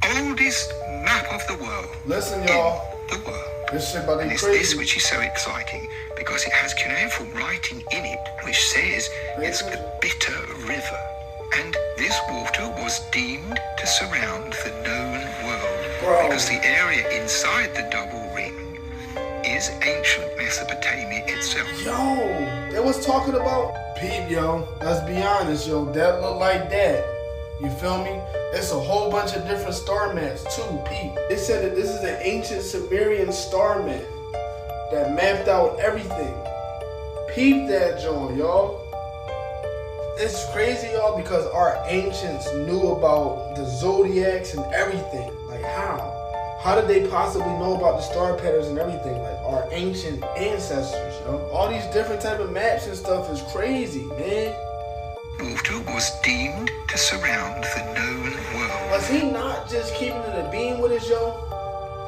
Oldest map of the world. Listen, y'all. The world. This shit about to be And it's crazy. this which is so exciting because it has cuneiform writing in it which says it's a bitter river. And this water was deemed to surround the known world because the area inside the double ring is ancient Mesopotamia itself. Yo, they was talking about peep, yo. Let's be honest, yo. That look like that. You feel me? It's a whole bunch of different star maps too, peep. They said that this is an ancient Sumerian star map that mapped out everything. Peep that, John, y'all. It's crazy, y'all, because our ancients knew about the zodiacs and everything. Like, how? How did they possibly know about the star patterns and everything? Like, our ancient ancestors, you know? All these different type of maps and stuff is crazy, man. Water was deemed to surround the known world. Was he not just keeping it a beam with us, yo?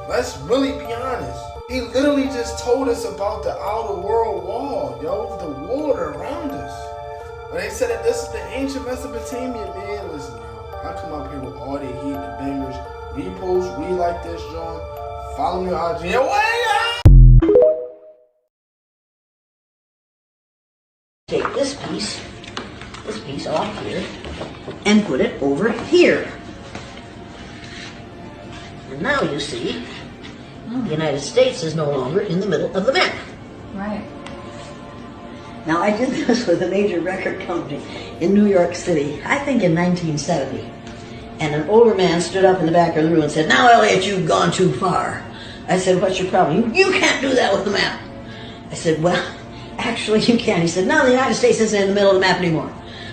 Let's really be honest. He literally just told us about the outer world wall, yo. The water around us. When they said that this is the ancient Mesopotamia, man, listen, yo. I come up here with all the heat, the bangers. Repost, read like this, John. Follow me on IG. Take this piece off here, and put it over here. And now you see, the United States is no longer in the middle of the map. Right. Now, I did this with a major record company in New York City, I think in 1970. And an older man stood up in the back of the room and said, "Now, Elliot, you've gone too far." I said, "What's your problem?" You can't do that with the map." I said, "Well, actually you can." He said, "No, the United States isn't in the middle of the map anymore."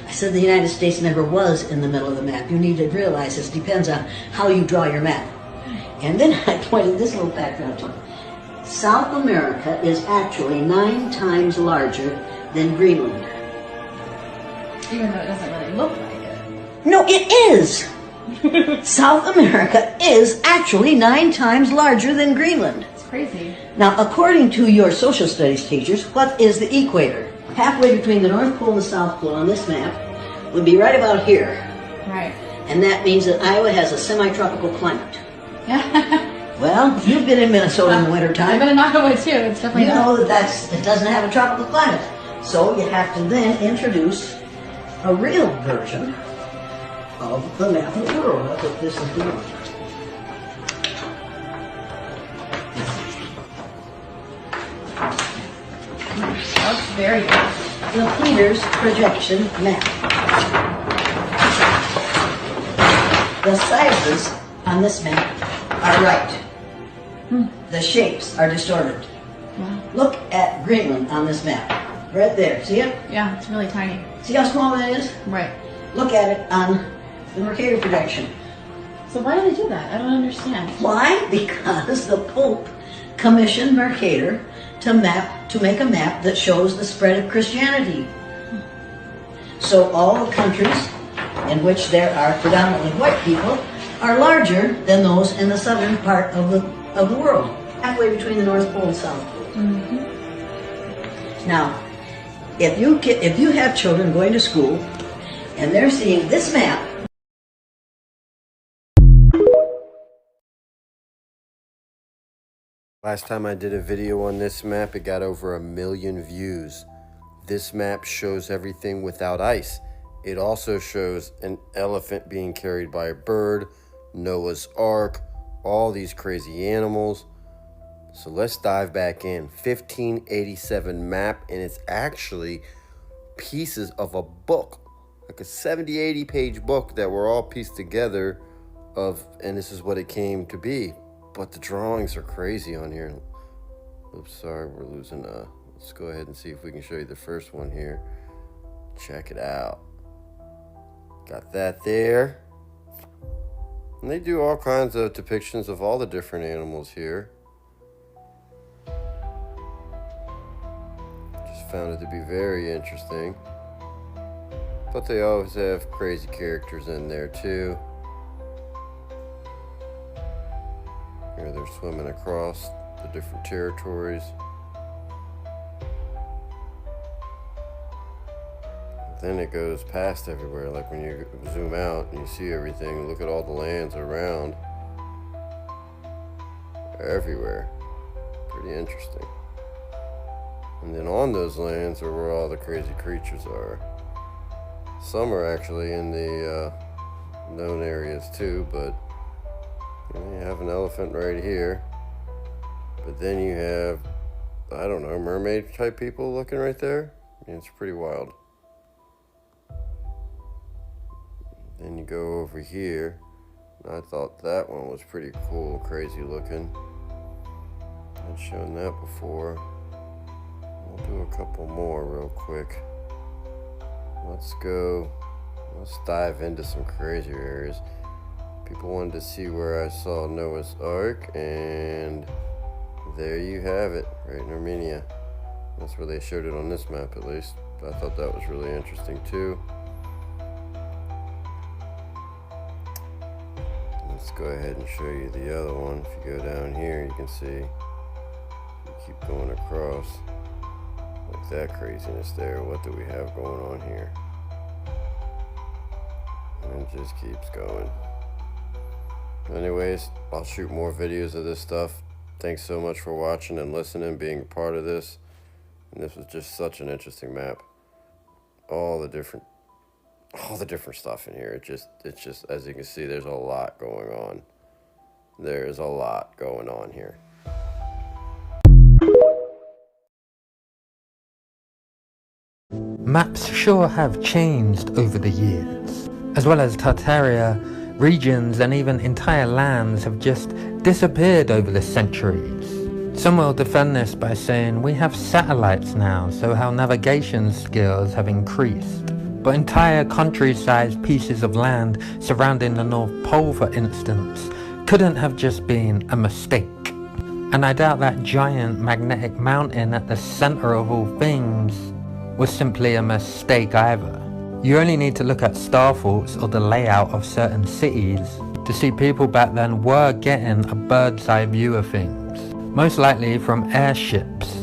I said, "The United States never was in the middle of the map. You need to realize this depends on how you draw your map." And then I pointed this little background to him. South America is actually 9 times larger than Greenland. Even though it doesn't really look like it. No, it is! South America is actually 9 times larger than Greenland. It's crazy. Now, according to your social studies teachers, what is the equator? Halfway between the North Pole and the South Pole on this map would be right about here. Right. And that means that Iowa has a semi-tropical climate. Well, you've been in Minnesota in the wintertime. I've been in Iowa too. It's definitely You know that it doesn't have a tropical climate. So you have to then introduce a real version of the map of the world. I'll put this in the world. That's very good. The Peters projection map. The sizes on this map are right. The shapes are distorted. Wow. Look at Greenland on this map. Right there. See it? Yeah, it's really tiny. See how small that is? Right. Look at it on the Mercator projection. So why do they do that? I don't understand. Why? Because the Pope commissioned Mercator to make a map that shows the spread of Christianity. So all the countries in which there are predominantly white people are larger than those in the southern part of the world, halfway between the North Pole and South Pole. Now, if you have children going to school and they're seeing this map, Last time I did a video on this map, it got over 1 million views. This map shows everything without ice. It also shows an elephant being carried by a bird, Noah's Ark, all these crazy animals. So let's dive back in. 1587 map, and it's actually pieces of a book, like a 70-80 page book that were all pieced together and this is what it came to be. But the drawings are crazy on here. Oops, sorry, we're losing. Let's go ahead and see if we can show you the first one here. Check it out. Got that there. And they do all kinds of depictions of all the different animals here. Just found it to be very interesting. But they always have crazy characters in there too. Here they're swimming across the different territories. Then it goes past everywhere, like when you zoom out and you see everything, look at all the lands around. Everywhere. Pretty interesting. And then on those lands are where all the crazy creatures are. Some are actually in the known areas too, but you have an elephant right here. But then you have, I don't know, mermaid type people looking right there. I mean, it's pretty wild. Then you go over here. And I thought that one was pretty cool, crazy looking. I've shown that before. We'll do a couple more real quick. Let's dive into some crazier areas. People wanted to see where I saw Noah's Ark, and there you have it, right in Armenia. That's where they showed it on this map, at least. I thought that was really interesting too. Let's go ahead and show you the other one. If you go down here, you can see, you keep going across. Look at that craziness there. What do we have going on here? And it just keeps going. Anyways, I'll shoot more videos of this stuff. Thanks so much for watching and listening, being a part of this. And this was just such an interesting map. All the different stuff in here. It's just, as you can see, there's a lot going on. There is a lot going on here. Maps sure have changed over the years. As well as Tartaria, regions and even entire lands have just disappeared over the centuries. Some will defend this by saying we have satellites now, so our navigation skills have increased. But entire country-sized pieces of land surrounding the North Pole, for instance, couldn't have just been a mistake. And I doubt that giant magnetic mountain at the center of all things was simply a mistake either. You only need to look at star faults or the layout of certain cities to see people back then were getting a bird's eye view of things, most likely from airships,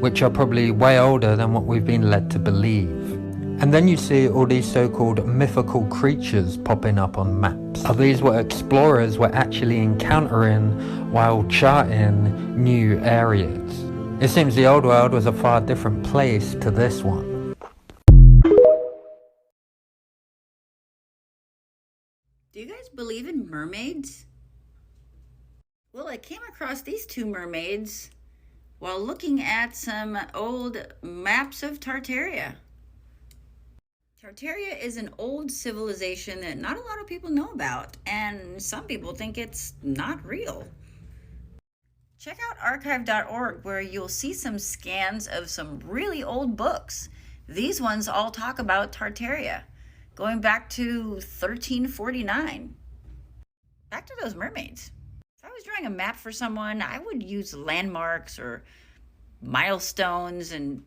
which are probably way older than what we've been led to believe. And then you see all these so-called mythical creatures popping up on maps. Are these what explorers were actually encountering while charting new areas? It seems the old world was a far different place to this one. Do you guys believe in mermaids? Well, I came across these two mermaids while looking at some old maps of Tartaria. Tartaria is an old civilization that not a lot of people know about, and some people think it's not real. Check out archive.org, where you'll see some scans of some really old books. These ones all talk about Tartaria, going back to 1349. Back to those mermaids. If I was drawing a map for someone, I would use landmarks or milestones, and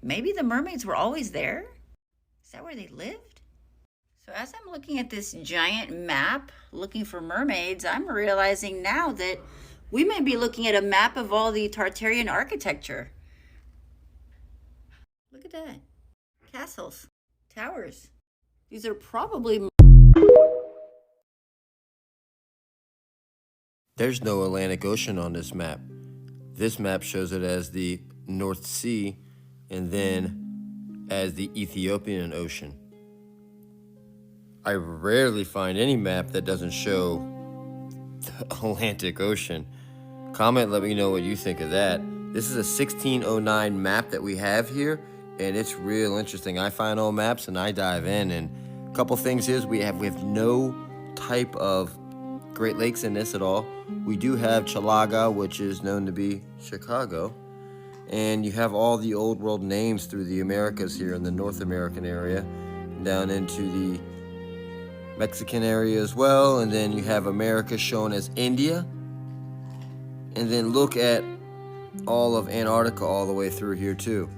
maybe the mermaids were always there? Is that where they lived? So as I'm looking at this giant map, looking for mermaids, I'm realizing now that we may be looking at a map of all the Tartarian architecture. Look at that. Castles, towers. These are probably... There's no Atlantic Ocean on this map. This map shows it as the North Sea and then as the Ethiopian Ocean. I rarely find any map that doesn't show the Atlantic Ocean. Comment, let me know what you think of that. This is a 1609 map that we have here, and it's real interesting. I find old maps and I dive in, and a couple things is we have no type of Great Lakes in this at all. We do have Chalaga, which is known to be Chicago. And you have all the old world names through the Americas here in the North American area, down into the Mexican area as well. And then you have America shown as India. And then look at all of Antarctica all the way through here too.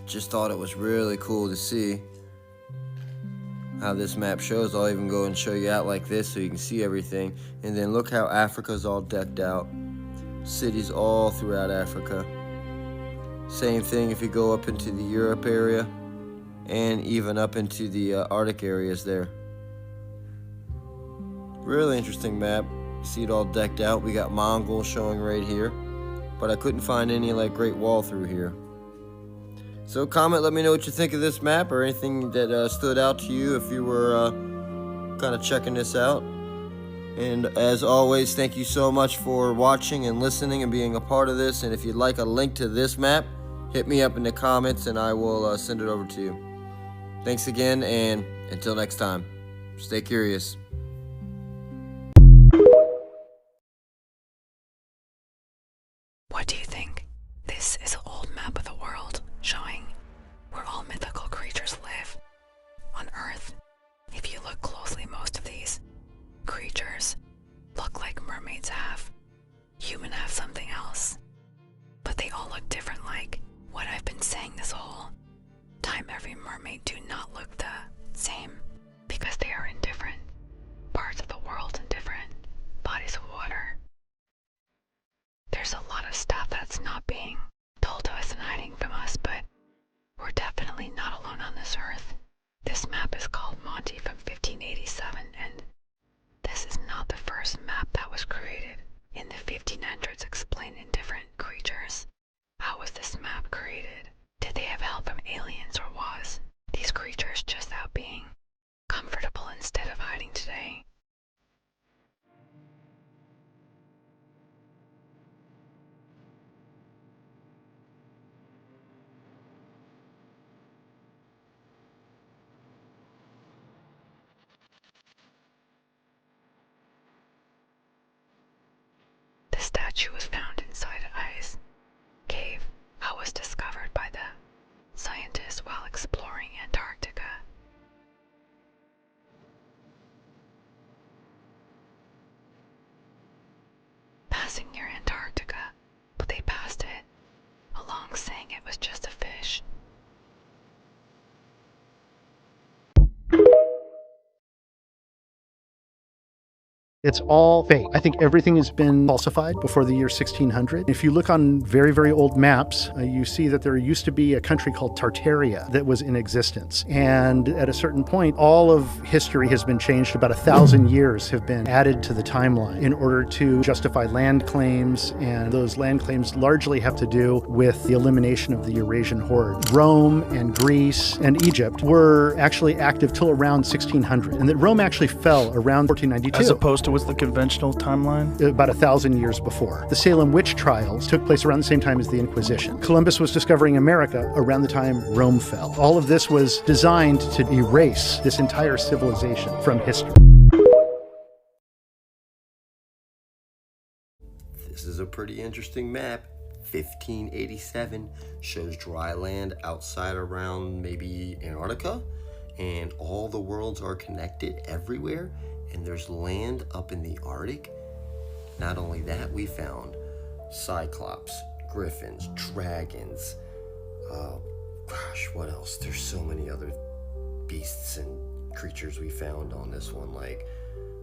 Just thought it was really cool to see how this map shows. I'll even go and show you out like this so you can see everything. And then look how Africa's all decked out. Cities all throughout Africa. Same thing if you go up into the Europe area and even up into the Arctic areas there. Really interesting map. You see it all decked out. We got Mongols showing right here, but I couldn't find any like Great Wall through here. So comment, let me know what you think of this map or anything that stood out to you if you were kind of checking this out. And as always, thank you so much for watching and listening and being a part of this. And if you'd like a link to this map, hit me up in the comments and I will send it over to you. Thanks again, and until next time, stay curious. What do you think? This is an old map of the world showing where all mythical creatures live on Earth. If you look closely, most of these creatures look like mermaids have. Humans have something else, but they all look different. Like what I've been saying this whole time, every mermaid do not look the same because they are in different parts of the world and different bodies of water. There's a lot of stuff that's not being told to us and hiding from us, but we're definitely not alone on this earth. This map is called Monty from 1587, and this is not the first map that was created. In the 1500s, explaining different creatures. How was this map created? Did they have help from aliens, or was these creatures just out being comfortable instead of hiding today? The statue was found inside an ice cave. How was discovered by the scientists while exploring Antarctica. Passing near Antarctica, but they passed it along saying it was just a fish. It's all fake. I think everything has been falsified before the year 1600. If you look on very, very old maps, you see that there used to be a country called Tartaria that was in existence. And at a certain point, all of history has been changed. About 1,000 years have been added to the timeline in order to justify land claims. And those land claims largely have to do with the elimination of the Eurasian horde. Rome and Greece and Egypt were actually active till around 1600. And that Rome actually fell around 1492. As opposed to what's the conventional timeline? About 1,000 years before. The Salem witch trials took place around the same time as the Inquisition. Columbus was discovering America around the time Rome fell. All of this was designed to erase this entire civilization from history. This is a pretty interesting map. 1587 shows dry land outside around maybe Antarctica, and all the worlds are connected everywhere, and there's land up in the Arctic. Not only that, we found cyclops, griffins, dragons, what else? There's so many other beasts and creatures we found on this one. Like,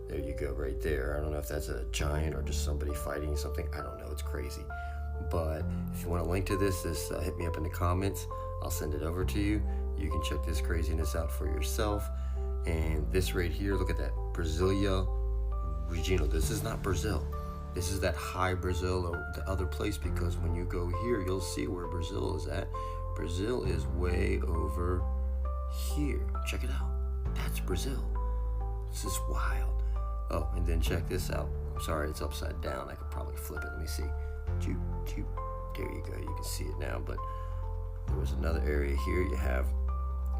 there you go right there. I don't know if that's a giant or just somebody fighting something. I don't know. It's crazy. But if you want a link to this, hit me up in the comments. I'll send it over to you. You can check this craziness out for yourself. And this right here, look at that. Brasilia Regina. This is not Brazil. This is that high Brazil or the other place, because when you go here, you'll see where Brazil is at. Brazil is way over here. Check it out. That's Brazil. This is wild. Oh, and then check this out. I'm sorry, it's upside down. I could probably flip it. Let me see. There you go. You can see it now. But there was another area here. You have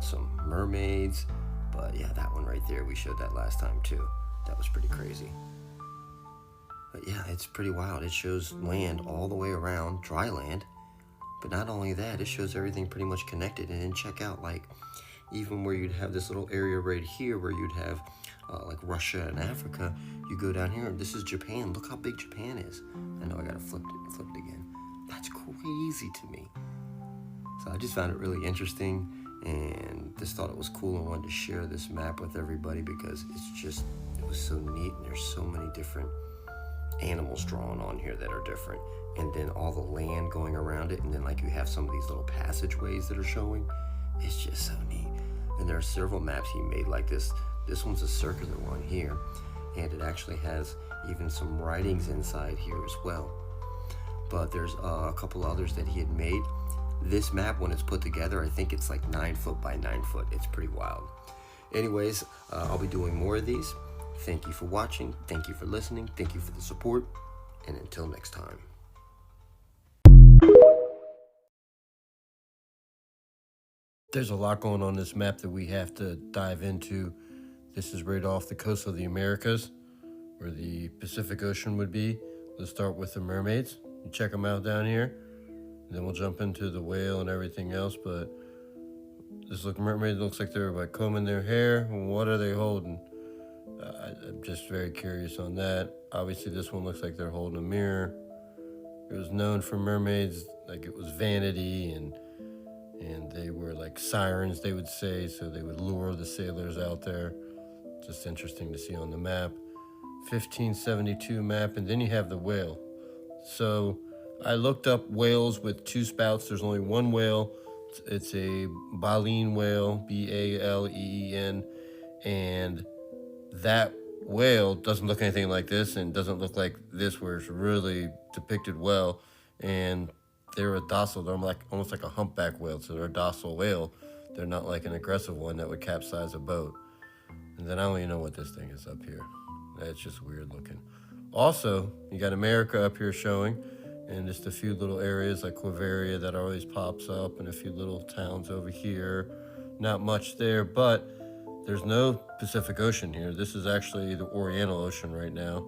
some mermaids. But yeah, that one right there, we showed that last time too. That was pretty crazy. But yeah, it's pretty wild. It shows land all the way around, dry land. But not only that, it shows everything pretty much connected. And then check out, like, even where you'd have this little area right here where you'd have like Russia and Africa, you go down here, and this is Japan. Look how big Japan is. I know I gotta flip it again. That's crazy to me. So I just found it really interesting, and just thought it was cool and wanted to share this map with everybody because it was so neat, and there's so many different animals drawn on here that are different, and then all the land going around it, and then like you have some of these little passageways that are showing. It's just so neat. And there are several maps he made like this. This one's a circular one here, and it actually has even some writings inside here as well. But there's a couple others that he had made. This map, when it's put together, I think it's like 9 foot by 9 foot. It's pretty wild. Anyways, I'll be doing more of these. Thank you for watching. Thank you for listening. Thank you for the support. And until next time. There's a lot going on this map that we have to dive into. This is right off the coast of the Americas, where the Pacific Ocean would be. Let's start with the mermaids. You check them out down here. And then we'll jump into the whale and everything else. But this mermaid looks like they're like combing their hair. What are they holding? I'm just very curious on that. Obviously, this one looks like they're holding a mirror. It was known for mermaids, like it was vanity, and they were like sirens, they would say, so they would lure the sailors out there. Just interesting to see on the map. 1572 map, and then you have the whale. So I looked up whales with 2 spouts. There's only one whale. It's a baleen whale, B-A-L-E-E-N, and that whale doesn't look anything like this, and doesn't look like this where it's really depicted well. And they're a docile, they're like almost like a humpback whale, so they're a docile whale. They're not like an aggressive one that would capsize a boat. And then I don't even know what this thing is up here. That's just weird looking. Also, you got America up here showing, and just a few little areas like Claveria that always pops up, and a few little towns over here. Not much there, but there's no Pacific Ocean here. This is actually the Oriental Ocean right now.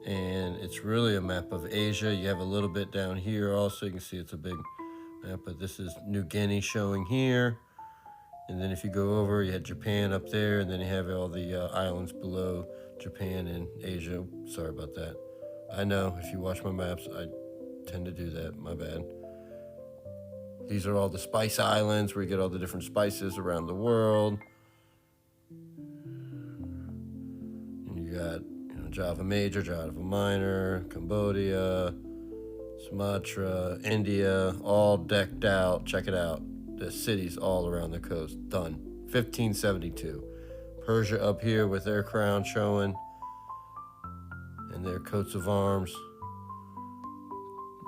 And it's really a map of Asia. You have a little bit down here also. You can see it's a big map, but this is New Guinea showing here. And then if you go over, you had Japan up there, and then you have all the islands below Japan and Asia. Sorry about that. I know, if you watch my maps, I tend to do that. My bad. These are all the spice islands where you get all the different spices around the world. And you got Java Major, Java Minor, Cambodia, Sumatra, India, all decked out. Check it out. The cities all around the coast. Done. 1572. Persia up here with their crown showing, and their coats of arms.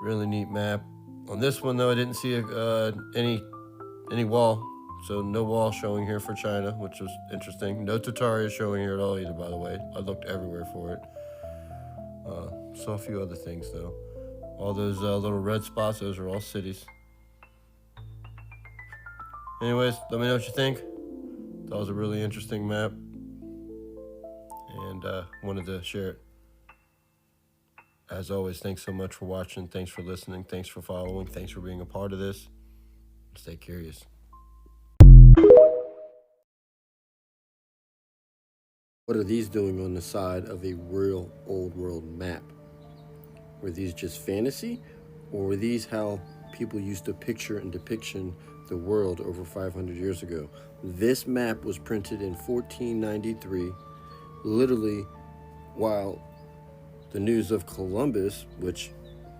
Really neat map. On this one though, I didn't see any wall. So no wall showing here for China, which was interesting. No Tartaria showing here at all either, by the way. I looked everywhere for it. Saw a few other things though. All those little red spots, those are all cities. Anyways, let me know what you think. That was a really interesting map. And wanted to share it. As always, thanks so much for watching. Thanks for listening. Thanks for following. Thanks for being a part of this. Stay curious. What are these doing on the side of a real old world map? Were these just fantasy? Or were these how people used to picture and depiction the world over 500 years ago? This map was printed in 1493, literally while the news of Columbus, which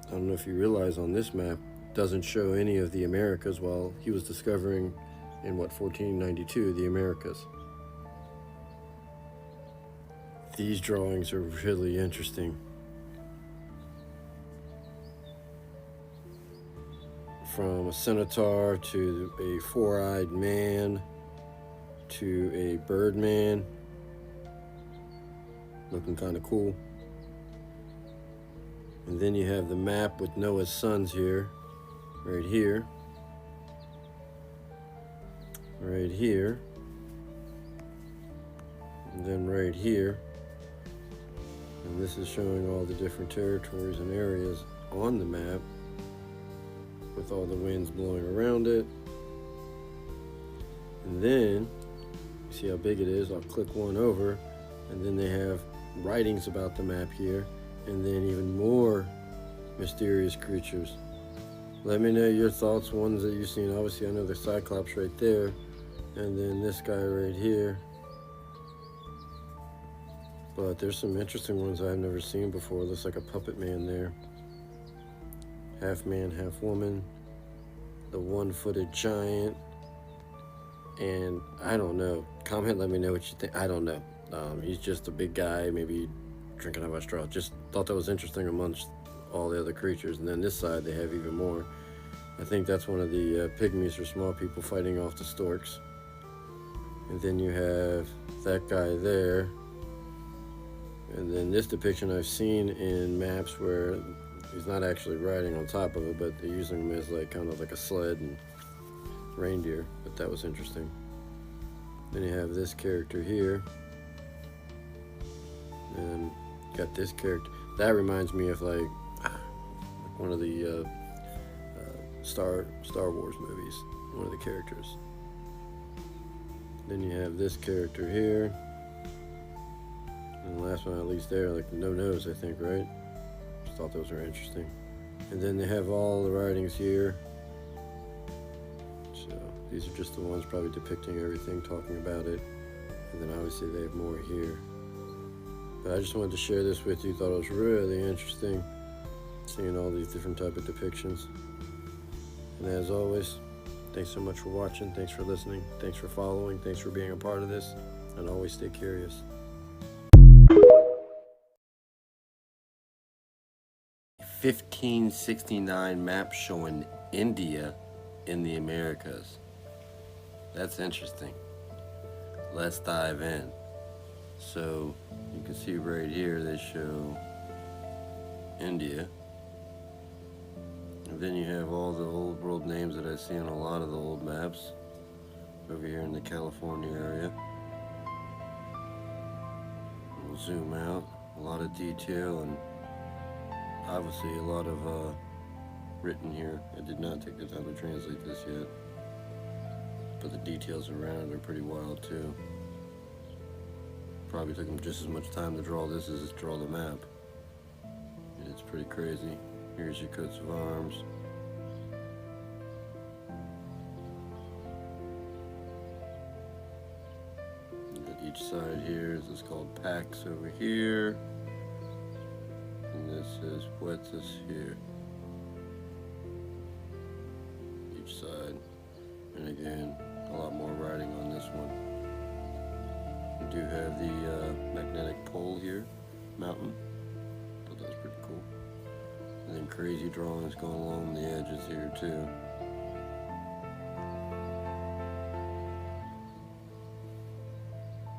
I don't know if you realize on this map, doesn't show any of the Americas, while he was discovering in 1492 the Americas. These drawings are really interesting. From a centaur to a four-eyed man to a birdman. Looking kind of cool. And then you have the map with Noah's sons here, right here, right here, and then right here. And this is showing all the different territories and areas on the map with all the winds blowing around it. And then, you see how big it is? I'll click one over, and then they have writings about the map here, and then even more mysterious creatures. Let me know your thoughts, ones that you've seen. Obviously, I know the Cyclops right there, and then this guy right here. But there's some interesting ones I've never seen before. Looks like a puppet man there. Half man, half woman. The one-footed giant. And I don't know. Comment, let me know what you think. I don't know. He's just a big guy, maybe drinking out of a straw. Just thought that was interesting amongst all the other creatures. And then this side, they have even more. I think that's one of the pygmies or small people fighting off the storks. And then you have that guy there. And then this depiction I've seen in maps where he's not actually riding on top of it, but they're using him as like kind of like a sled and reindeer. But that was interesting. Then you have this character here. And got this character. That reminds me of like one of the Star Wars movies. One of the characters. Then you have this character here. And last but not least there, like no nose, I think, right? Just thought those were interesting. And then they have all the writings here. So these are just the ones probably depicting everything, talking about it. And then obviously they have more here. But I just wanted to share this with you. Thought it was really interesting seeing all these different type of depictions. And as always, thanks so much for watching. Thanks for listening. Thanks for following. Thanks for being a part of this. And always stay curious. 1569 map showing India in the Americas. That's interesting. Let's dive in. So you can see right here they show India. And then you have all the old world names that I see on a lot of the old maps over here in the California area. We'll zoom out. A lot of detail and obviously a lot of written here. I did not take the time to translate this yet. But the details around it are pretty wild too. Probably took them just as much time to draw this as to draw the map. And it's pretty crazy. Here's your coats of arms. And at each side here is this called Pax over here. And this is Puertas here. Each side. And again, a lot more writing on this one. We do have the magnetic pole here, mountain. Thought that was pretty cool. And then crazy drawings going along the edges here too.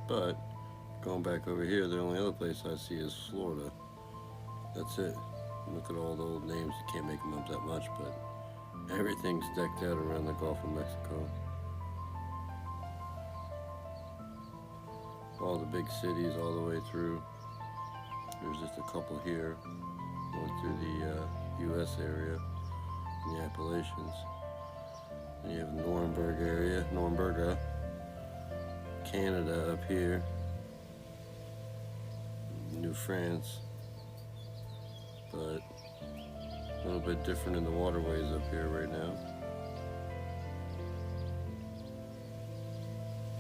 But going back over here, the only other place I see is Florida. That's it. Look at all the old names. You can't make them up that much, but everything's decked out around the Gulf of Mexico. All the big cities all the way through. There's just a couple here going through the U.S. area in the Appalachians. And you have the Nuremberg area, Nuremberg, Canada up here, New France, but a little bit different in the waterways up here right now.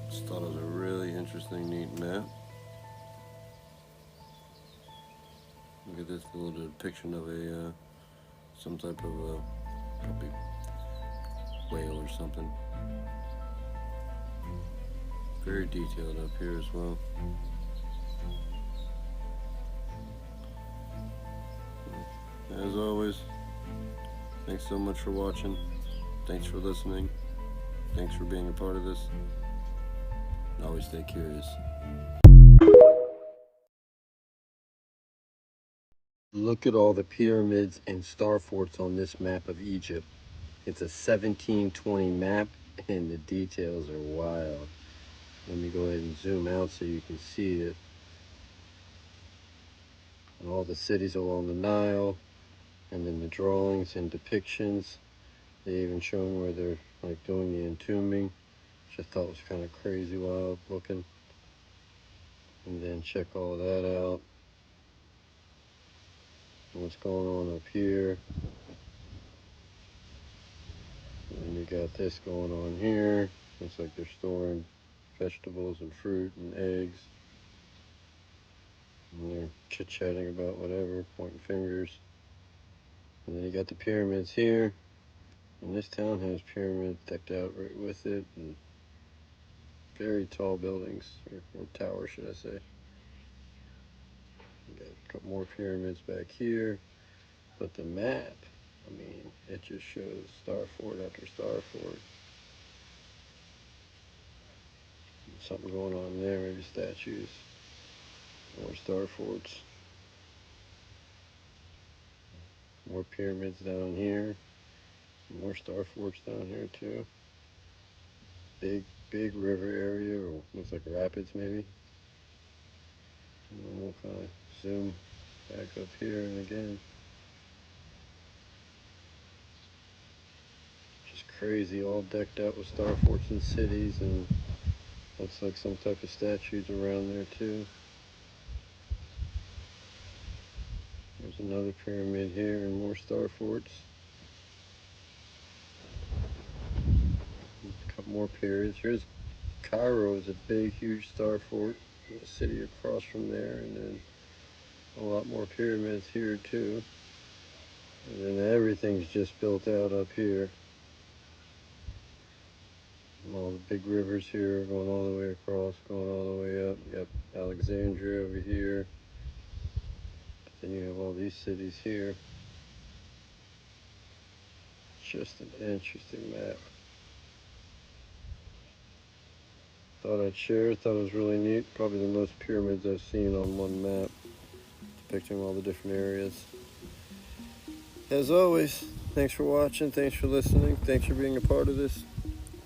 Just thought it was a really interesting, neat map. Look at this little depiction of a some type of probably whale or something. Very detailed up here as well. As always, thanks so much for watching. Thanks for listening. Thanks for being a part of this. Always stay curious. Look at all the pyramids and star forts on this map of Egypt. It's a 1720 map and the details are wild. Let me go ahead and zoom out so you can see it. And all the cities along the Nile, and then the drawings and depictions. They even show where they're like doing the entombing, which I thought was kind of crazy wild looking. And then check all that out. And what's going on up here. And then you got this going on here. Looks like they're storing vegetables and fruit and eggs. And they're chit-chatting about whatever, pointing fingers. And then you got the pyramids here. And this town has pyramids decked out right with it. And very tall buildings, or towers, should I say. You got a couple more pyramids back here. But the map, I mean, it just shows star fort after star fort. Something going on there, maybe statues. More star forts. More pyramids down here. More star forts down here too. Big river area, or looks like rapids maybe. And then we'll kind of zoom back up here and again. Just crazy, all decked out with star forts and cities, and looks like some type of statues around there too. There's another pyramid here and more star forts. A couple more pyramids. Here's Cairo, is a big, huge star fort. The city across from there, and then a lot more pyramids here too. And then everything's just built out up here. All the big rivers here going all the way across, going all the way up. You got Alexandria over here. Then you have all these cities here. Just an interesting map. Thought I'd share, thought it was really neat. Probably the most pyramids I've seen on one map, depicting all the different areas. As always, thanks for watching, thanks for listening, thanks for being a part of this,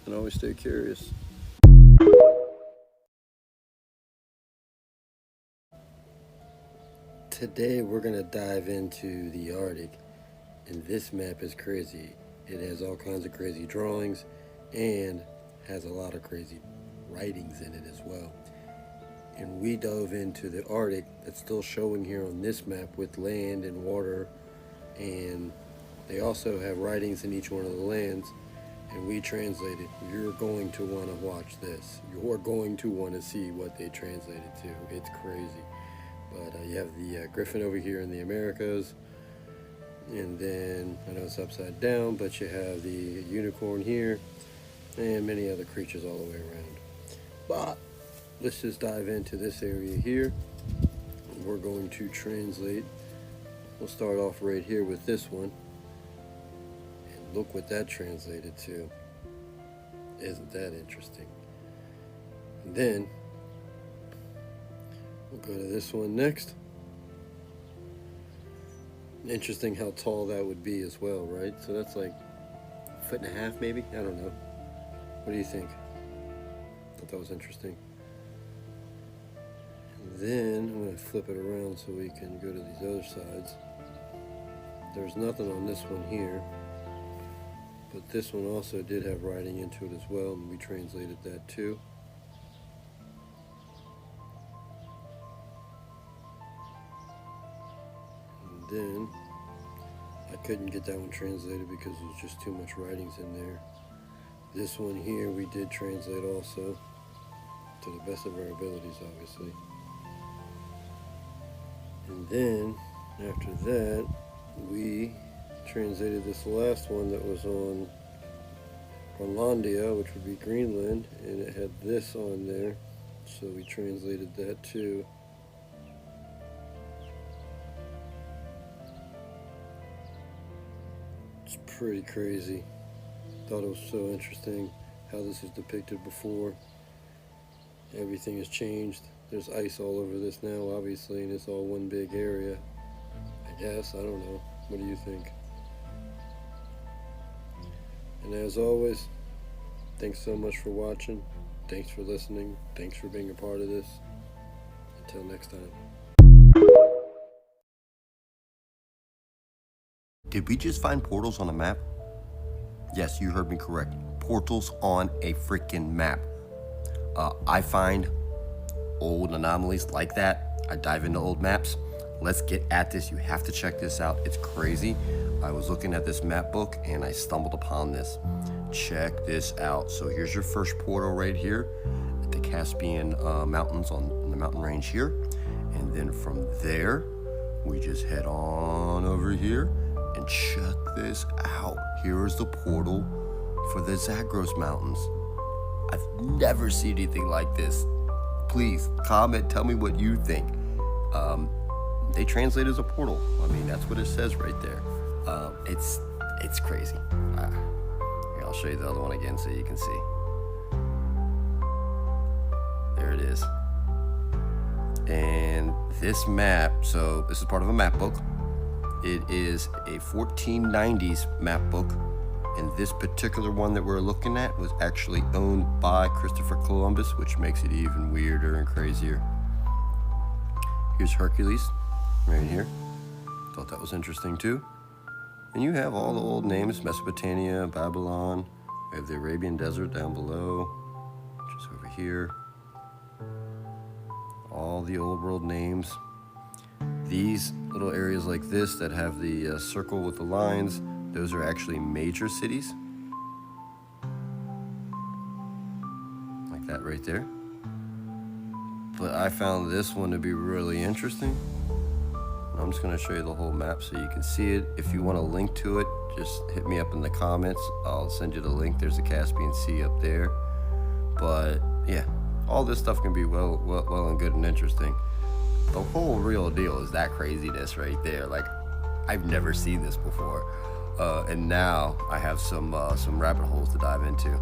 and always stay curious. Today we're going to dive into the Arctic, and this map is crazy. It has all kinds of crazy drawings and has a lot of crazy writings in it as well. And we dove into the Arctic that's still showing here on this map with land and water, and they also have writings in each one of the lands, and we translated. You're going to want to watch this. You're going to want to see what they translated to. It's crazy. But you have the griffin over here in the Americas, and then I know it's upside down, but you have the unicorn here and many other creatures all the way around. But let's just dive into this area here. We're going to translate. We'll start off right here with this one, and look what that translated to. Isn't that interesting? And then We'll go to this one next. Interesting how tall that would be as well, right? So that's like a 1.5 feet maybe? I don't know. What do you think? Thought that was interesting. And then I'm going to flip it around so we can go to these other sides. There's nothing on this one here, but this one also did have writing into it as well, and we translated that too. And then I couldn't get that one translated because there's just too much writings in there. This one here we did translate also, to the best of our abilities, obviously. And then after that, we translated this last one that was on Greenlandia, which would be Greenland, and it had this on there, so we translated that too. It's pretty crazy. Thought it was so interesting how this is depicted before. Everything has changed. There's ice all over this now, obviously, and it's all one big area. I guess, I don't know. What do you think? And as always, thanks so much for watching. Thanks for listening. Thanks for being a part of this. Until next time. Did we just find portals on a map? Yes, you heard me correct. Portals on a freaking map. I find old anomalies like that. I dive into old maps. Let's get at this. You have to check this out. It's crazy. I was looking at this map book and I stumbled upon this. Check this out. So here's your first portal right here at the Caspian Mountains on the mountain range here. And then from there, we just head on over here and check this out. Here is the portal for the Zagros Mountains. I've never seen anything like this. Please comment, tell me what you think. They translate as a portal. I mean, that's what it says right there. It's crazy. Here, I'll show you the other one again so you can see. There it is. And this map, so this is part of a map book. It is a 1490s map book. And this particular one that we're looking at was actually owned by Christopher Columbus, which makes it even weirder and crazier. Here's Hercules, right here. Thought that was interesting too. And you have all the old names, Mesopotamia, Babylon. We have the Arabian Desert down below, which is over here. All the old world names. These little areas like this that have the circle with the lines, those are actually major cities. Like that right there. But I found this one to be really interesting. I'm just gonna show you the whole map so you can see it. If you want a link to it, just hit me up in the comments. I'll send you the link. There's the Caspian Sea up there. But yeah, all this stuff can be well and good and interesting. The whole real deal is that craziness right there. Like, I've never seen this before. And now I have some rabbit holes to dive into.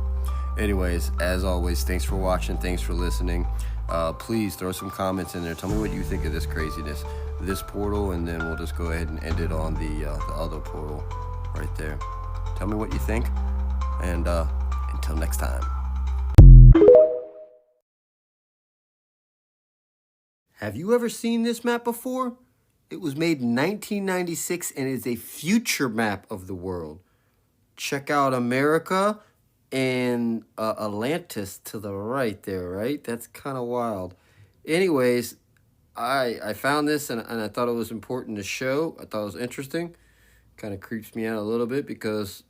Anyways, as always, thanks for watching. Thanks for listening. Please throw some comments in there. Tell me what you think of this craziness, this portal, and then we'll just go ahead and end it on the other portal right there. Tell me what you think, and until next time. Have you ever seen this map before? It was made in 1996 and is a future map of the world. Check out America and Atlantis to the right there, right? That's kind of wild. Anyways, I found this and I thought it was important to show. I thought it was interesting. Kind of creeps me out a little bit because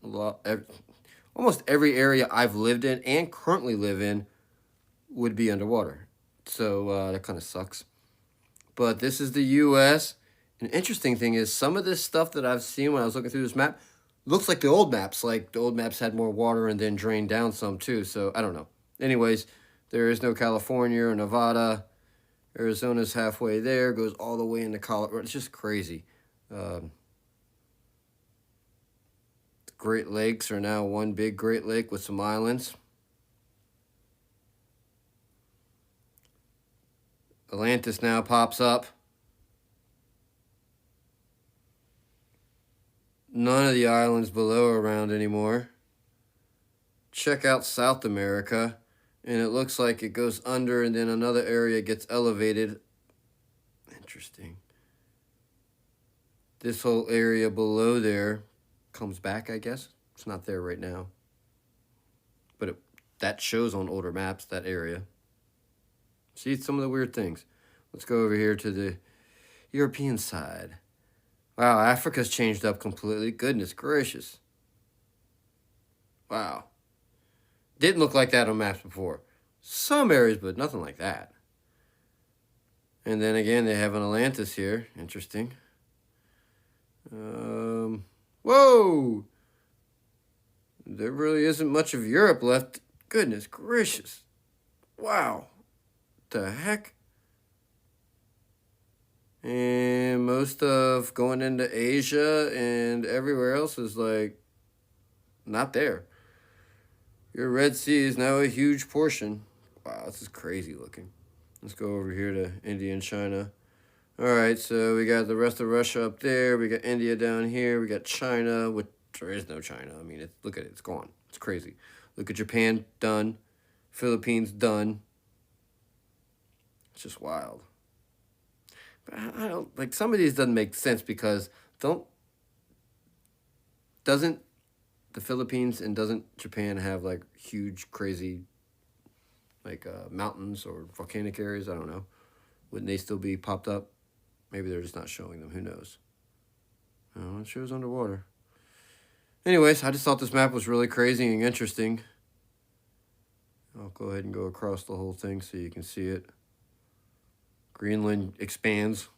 almost every area I've lived in and currently live in would be underwater. So that kind of sucks. But this is the U.S. An interesting thing is some of this stuff that I've seen when I was looking through this map looks like the old maps. Like the old maps had more water and then drained down some too. So I don't know. Anyways, there is no California or Nevada. Arizona's halfway there. Goes all the way into Colorado. It's just crazy. The Great Lakes are now one big Great Lake with some islands. Atlantis now pops up. None of the islands below are around anymore. Check out South America, and it looks like it goes under and then another area gets elevated. Interesting. This whole area below there comes back, I guess. It's not there right now. But that shows on older maps, that area. See some of the weird things. Let's go over here to the European side. Wow, Africa's changed up completely. Goodness gracious. Wow. Didn't look like that on maps before. Some areas, but nothing like that. And then again, they have an Atlantis here. Interesting. Whoa! There really isn't much of Europe left. Goodness gracious. Wow. The heck? And most of going into Asia and everywhere else is like not there. Your Red Sea is now a huge portion. Wow, this is crazy looking. Let's go over here to India and China. All right, so we got the rest of Russia up there. We got India down here. We got China, which there is no China. I mean, look at it. It's gone. It's crazy. Look at Japan, done. Philippines, done. It's just wild. But I don't, like, some of these doesn't make sense because doesn't the Philippines and doesn't Japan have, like, huge, crazy, like, mountains or volcanic areas? I don't know. Wouldn't they still be popped up? Maybe they're just not showing them. Who knows? Oh, it shows underwater. Anyways, I just thought this map was really crazy and interesting. I'll go ahead and go across the whole thing so you can see it. Greenland expands.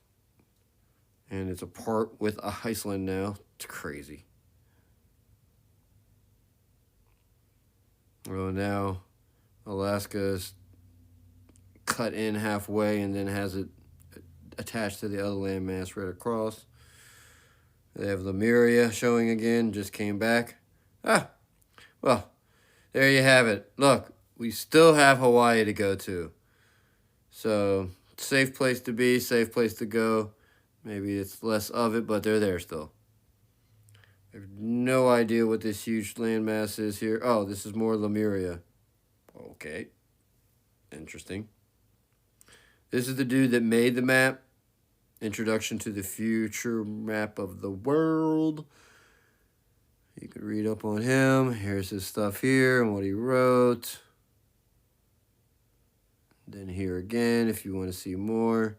And it's a part with Iceland now. It's crazy. Well, now Alaska is cut in halfway and then has it attached to the other landmass right across. They have Lemuria showing again, just came back. Well, there you have it. Look, we still have Hawaii to go to. So, safe place to be, safe place to go. Maybe it's less of it, but they're there still. I have no idea what this huge landmass is here. Oh, this is more Lemuria. Okay. Interesting. This is the dude that made the map. Introduction to the Future Map of the World. You can read up on him. Here's his stuff here and what he wrote. Then here again, if you want to see more.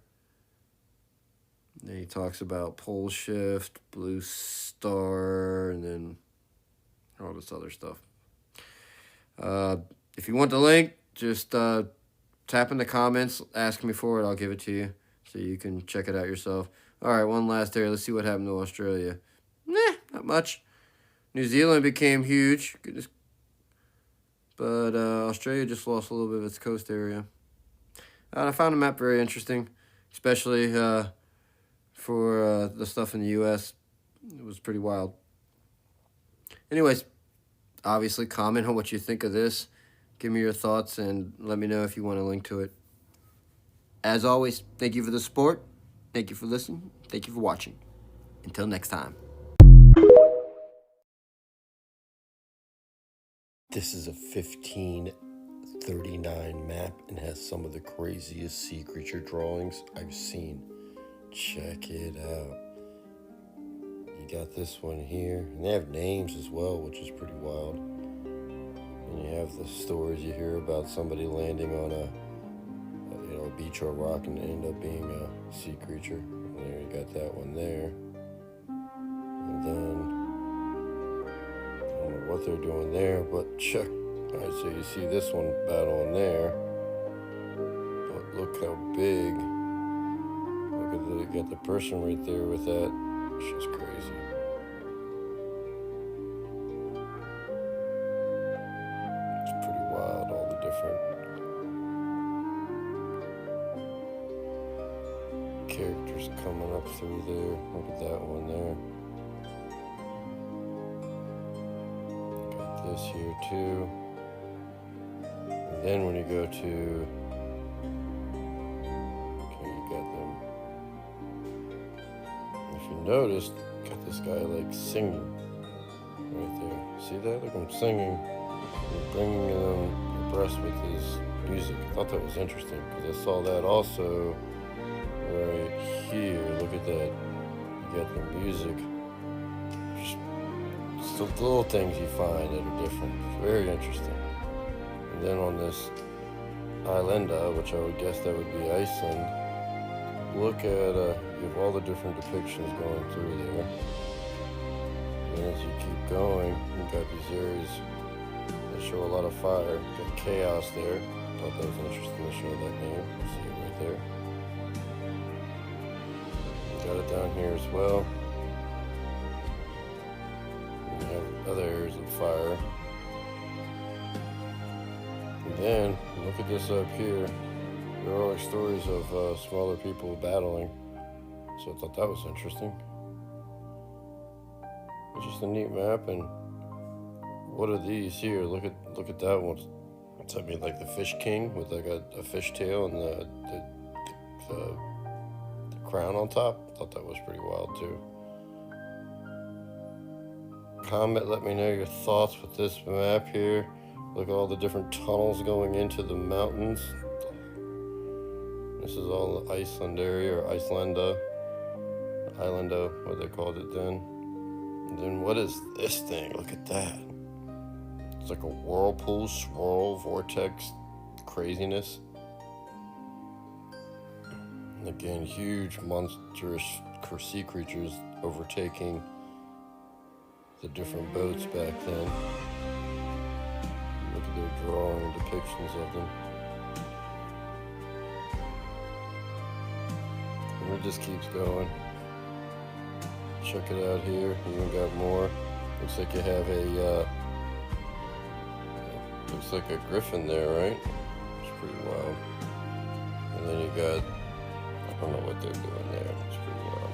Then he talks about pole shift, blue star, and then all this other stuff. If you want the link, just tap in the comments, ask me for it, I'll give it to you. So you can check it out yourself. All right, one last area. Let's see what happened to Australia. Not much. New Zealand became huge. Goodness. But Australia just lost a little bit of its coast area. I found the map very interesting, especially for the stuff in the U.S. It was pretty wild. Anyways, obviously comment on what you think of this. Give me your thoughts and let me know if you want a link to it. As always, thank you for the support. Thank you for listening. Thank you for watching. Until next time. This is a 1539 map and has some of the craziest sea creature drawings I've seen. Check it out. You got this one here. And they have names as well, which is pretty wild. And you have the stories you hear about somebody landing on a beach or rock and end up being a sea creature. And there you got that one there. And then I don't know what they're doing there, but check. Alright, so you see this one battle on there. But look how big. Look at you got the person right there with that. It's just crazy. It's pretty wild, all the different characters coming up through there. Look at that one there. Got this here too. And then when you go to noticed, got this guy like singing right there. See that? Look, I'm singing and bringing them abreast with his music. I thought that was interesting because I saw that also right here. Look at that. You got the music. Just the little things you find that are different. It's very interesting. And then on this Islanda, which I would guess that would be Iceland, look at, you have all the different depictions going through there. And as you keep going, you've got these areas that show a lot of fire. You've got chaos there. Thought that was interesting to show that name. You see it right there. Got it down here as well. And you have other areas of fire. And then, look at this up here. There are always stories of smaller people battling. So I thought that was interesting. It's just a neat map. And what are these here? Look at that one. What's that mean? Like the Fish King with like a fish tail and the crown on top? I thought that was pretty wild too. Comment, let me know your thoughts with this map here. Look at all the different tunnels going into the mountains. This is all the Iceland area, or Islanda, what they called it then. And then what is this thing? Look at that. It's like a whirlpool, swirl, vortex, craziness. And again, huge, monstrous sea creatures overtaking the different boats back then. Look at their drawing depictions of them. And it just keeps going. Check it out here. You even got more. Looks like you have a looks like a griffin there, right? It's pretty wild. And then you got, I don't know what they're doing there. It's pretty wild.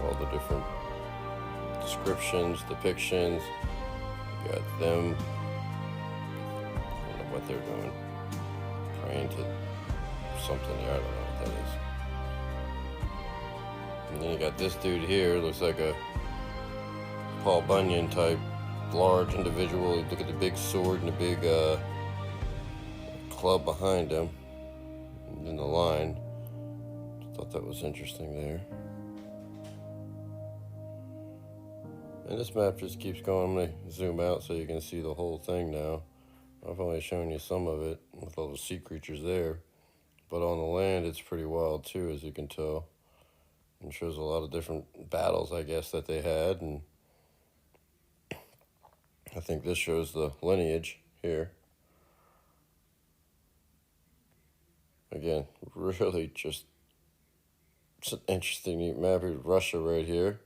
All the different descriptions, depictions. You got them. I don't know what they're doing. Praying to something there. I don't know what that is. And then you got this dude here. Looks like a Paul Bunyan type large individual. Look at the big sword and the big club behind him in the line. Thought that was interesting there. And this map just keeps going. I'm going to zoom out so you can see the whole thing now. I've only shown you some of it with all the sea creatures there. But on the land, it's pretty wild too, as you can tell. It shows a lot of different battles, I guess, that they had. And I think this shows the lineage here. Again, really just, it's an interesting, neat map. Here's Russia right here.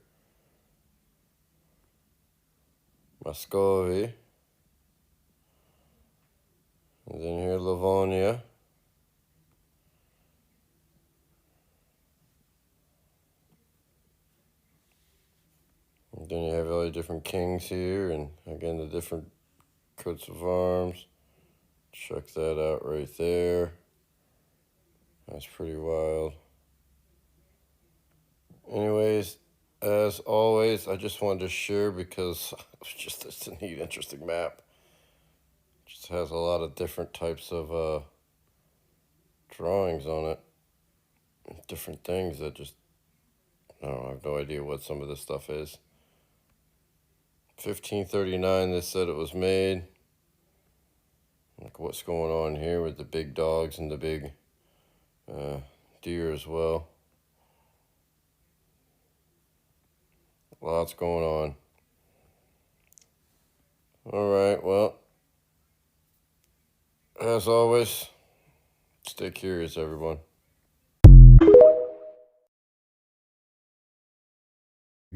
Muscovy. And then here, Livonia. And then you have all the different kings here, and again, the different coats of arms. Check that out right there. That's pretty wild. Anyways, as always, I just wanted to share because it's a neat, interesting map. Just has a lot of different types of drawings on it. Different things that just, I don't know, I have no idea what some of this stuff is. 1539, they said it was made. Look what's going on here with the big dogs and the big deer as well. Lots going on. All right, well, as always, stay curious, everyone.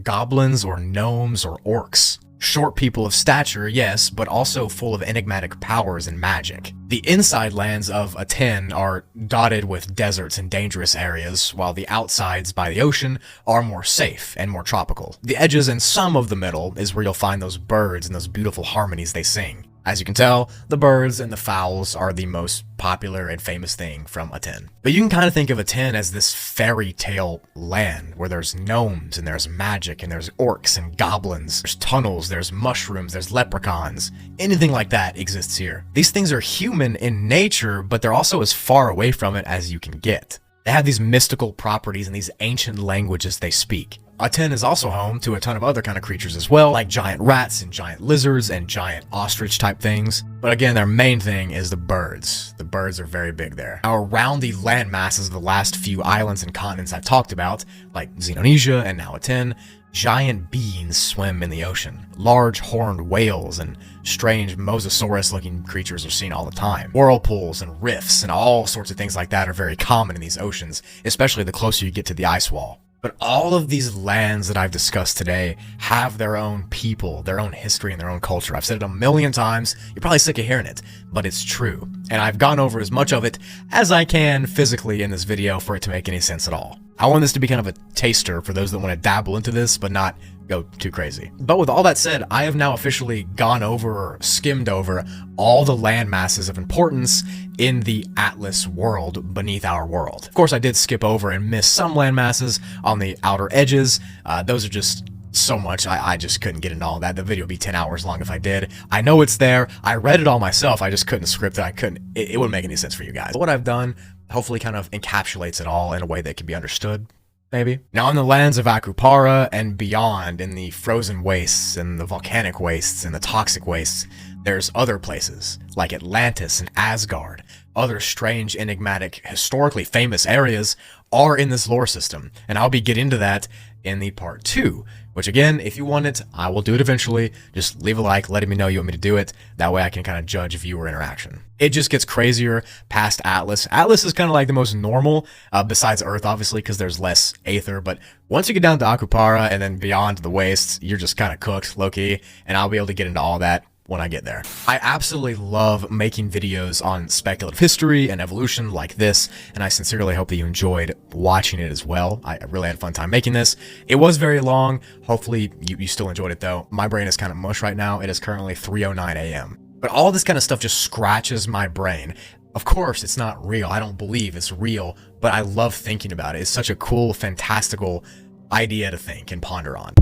Goblins or gnomes or orcs. Short people of stature, yes, but also full of enigmatic powers and magic. The inside lands of Aten are dotted with deserts and dangerous areas, while the outsides by the ocean are more safe and more tropical. The edges and some of the middle is where you'll find those birds and those beautiful harmonies they sing. As you can tell, the birds and the fowls are the most popular and famous thing from Aten. But you can kind of think of Aten as this fairy tale land where there's gnomes and there's magic and there's orcs and goblins, there's tunnels, there's mushrooms, there's leprechauns. Anything like that exists here. These things are human in nature, but they're also as far away from it as you can get. They have these mystical properties and these ancient languages they speak. Aten is also home to a ton of other kind of creatures as well, like giant rats and giant lizards and giant ostrich type things. But again, their main thing is the birds. The birds are very big there. Now, around the land masses of the last few islands and continents I've talked about, like Xenonesia and now Aten, giant beings swim in the ocean. Large horned whales and strange mosasaurus-looking creatures are seen all the time. Whirlpools and rifts and all sorts of things like that are very common in these oceans, especially the closer you get to the ice wall. But all of these lands that I've discussed today have their own people, their own history, and their own culture. I've said it a million times. You're probably sick of hearing it, but it's true. And I've gone over as much of it as I can physically in this video for it to make any sense at all. I want this to be kind of a taster for those that want to dabble into this, but not go too crazy. But with all that said, I have now officially gone over or skimmed over all the land masses of importance in the Atlas world beneath our world. Of course, I did skip over and miss some land masses on the outer edges. Those are just so much, I just couldn't get into all that. The video would be 10 hours long if I did. I know it's there. I read it all myself. I just couldn't script it. It wouldn't make any sense for you guys. But what I've done hopefully kind of encapsulates it all in a way that can be understood. Maybe. Now, in the lands of Akupara and beyond, in the frozen wastes and the volcanic wastes and the toxic wastes, there's other places like Atlantis and Asgard. Other strange, enigmatic, historically famous areas are in this lore system, and I'll be getting into that in the part 2, which again, if you want it, I will do it eventually. Just leave a like, letting me know you want me to do it. That way I can kind of judge viewer interaction. It just gets crazier past Atlas. Atlas is kind of like the most normal, besides Earth, obviously, because there's less Aether. But once you get down to Akupara and then beyond the wastes, you're just kind of cooked, low-key, and I'll be able to get into all that when I get there. I absolutely love making videos on speculative history and evolution like this, and I sincerely hope that you enjoyed watching it as well. I really had a fun time making this. It was very long. Hopefully you still enjoyed it though. My brain is kind of mush right now. It is currently 3:09 a.m. But all this kind of stuff just scratches my brain. Of course, it's not real. I don't believe it's real, but I love thinking about it. It's such a cool, fantastical idea to think and ponder on.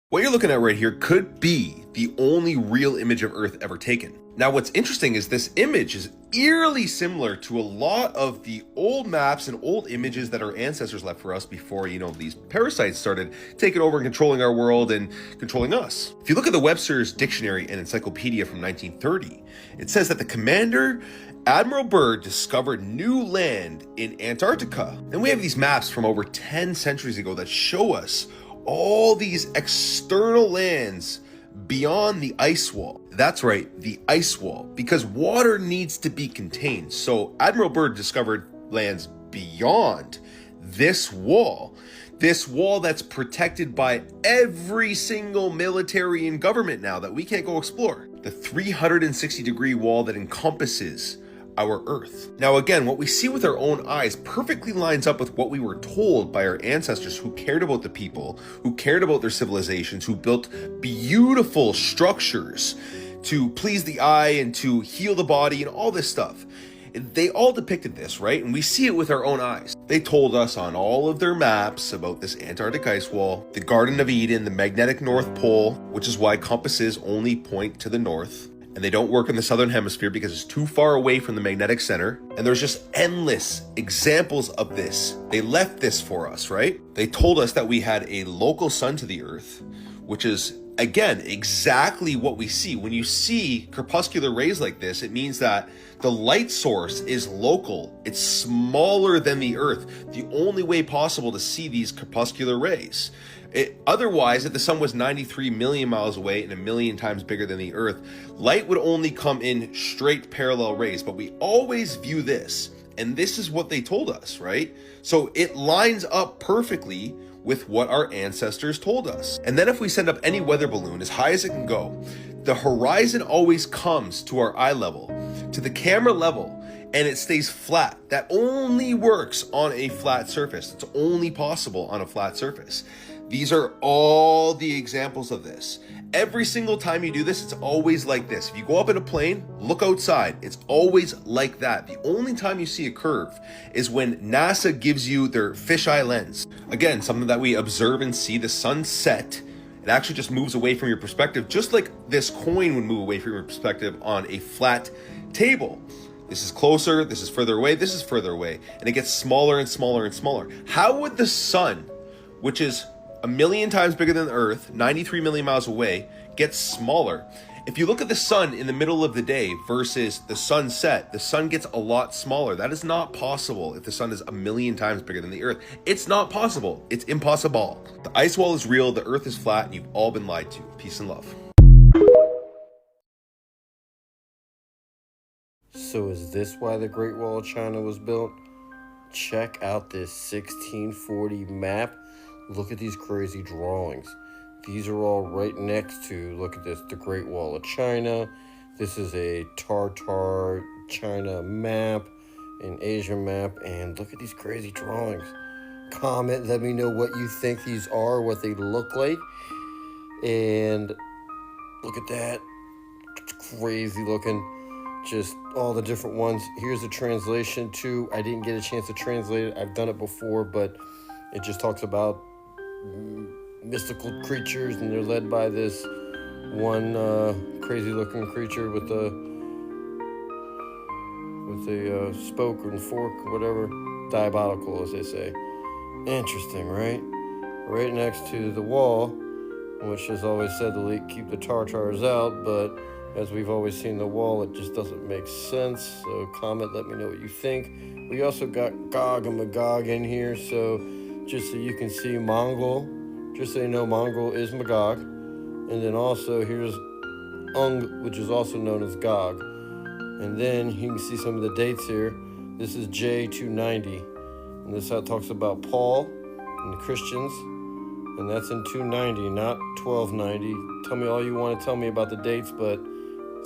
What you're looking at right here could be the only real image of Earth ever taken. Now, what's interesting is this image is eerily similar to a lot of the old maps and old images that our ancestors left for us before, these parasites started taking over and controlling our world and controlling us. If you look at the Webster's Dictionary and Encyclopedia from 1930, it says that the commander Admiral Byrd discovered new land in Antarctica. And we have these maps from over 10 centuries ago that show us all these external lands beyond the ice wall. That's right, the ice wall, because water needs to be contained. So Admiral Byrd discovered lands beyond this wall that's protected by every single military and government now that we can't go explore. The 360-degree wall that encompasses our Earth. Now again, what we see with our own eyes perfectly lines up with what we were told by our ancestors who cared about the people, who cared about their civilizations, who built beautiful structures to please the eye and to heal the body and all this stuff. They all depicted this, right? And we see it with our own eyes. They told us on all of their maps about this Antarctic ice wall, the Garden of Eden, the magnetic North Pole, which is why compasses only point to the north. And they don't work in the southern hemisphere because it's too far away from the magnetic center. And there's just endless examples of this. They left this for us, right? They told us that we had a local sun to the Earth, which is, again, exactly what we see. When you see crepuscular rays like this, it means that the light source is local. It's smaller than the Earth. The only way possible to see these crepuscular rays. Otherwise, if the sun was 93 million miles away and 1,000,000 times bigger than the Earth, light would only come in straight parallel rays. But we always view this, and this is what they told us, right? So it lines up perfectly with what our ancestors told us. And then if we send up any weather balloon as high as it can go, the horizon always comes to our eye level, to the camera level, and it stays flat. That only works on a flat surface. It's only possible on a flat surface. These are all the examples of this. Every single time you do this, it's always like this. If you go up in a plane, look outside. It's always like that. The only time you see a curve is when NASA gives you their fisheye lens. Again, something that we observe and see, the sun set. It actually just moves away from your perspective, just like this coin would move away from your perspective on a flat table. This is closer, this is further away, this is further away, and it gets smaller and smaller and smaller. How would the sun, which is 1 million times bigger than the Earth, 93 million miles away, gets smaller? If you look at the sun in the middle of the day versus the sunset, the sun gets a lot smaller. That is not possible if the sun is 1 million times bigger than the Earth. It's not possible. It's impossible. The ice wall is real, the Earth is flat, and you've all been lied to. Peace and love. So is this why the Great Wall of China was built? Check out this 1640 map. Look at these crazy drawings. These are all right next to, look at this, the Great Wall of China. This is a Tartar China map, an Asia map, and look at these crazy drawings. Comment, let me know what you think these are, what they look like. And look at that. It's crazy looking. Just all the different ones. Here's the translation too. I didn't get a chance to translate it. I've done it before, but it just talks about mystical creatures, and they're led by this one crazy looking creature with a spoke and fork or whatever, diabolical as they say. Interesting, right? Right next to the wall, which has always said to keep the Tartars out, but as we've always seen the wall, it just doesn't make sense. So comment, let me know what you think. We also got Gog and Magog in here, so just so you can see Mongol. Just so you know, Mongol is Magog. And then also here's Ung, which is also known as Gog. And then you can see some of the dates here. This is J290. And this talks about Paul and the Christians. And that's in 290, not 1290. Tell me all you want to tell me about the dates, but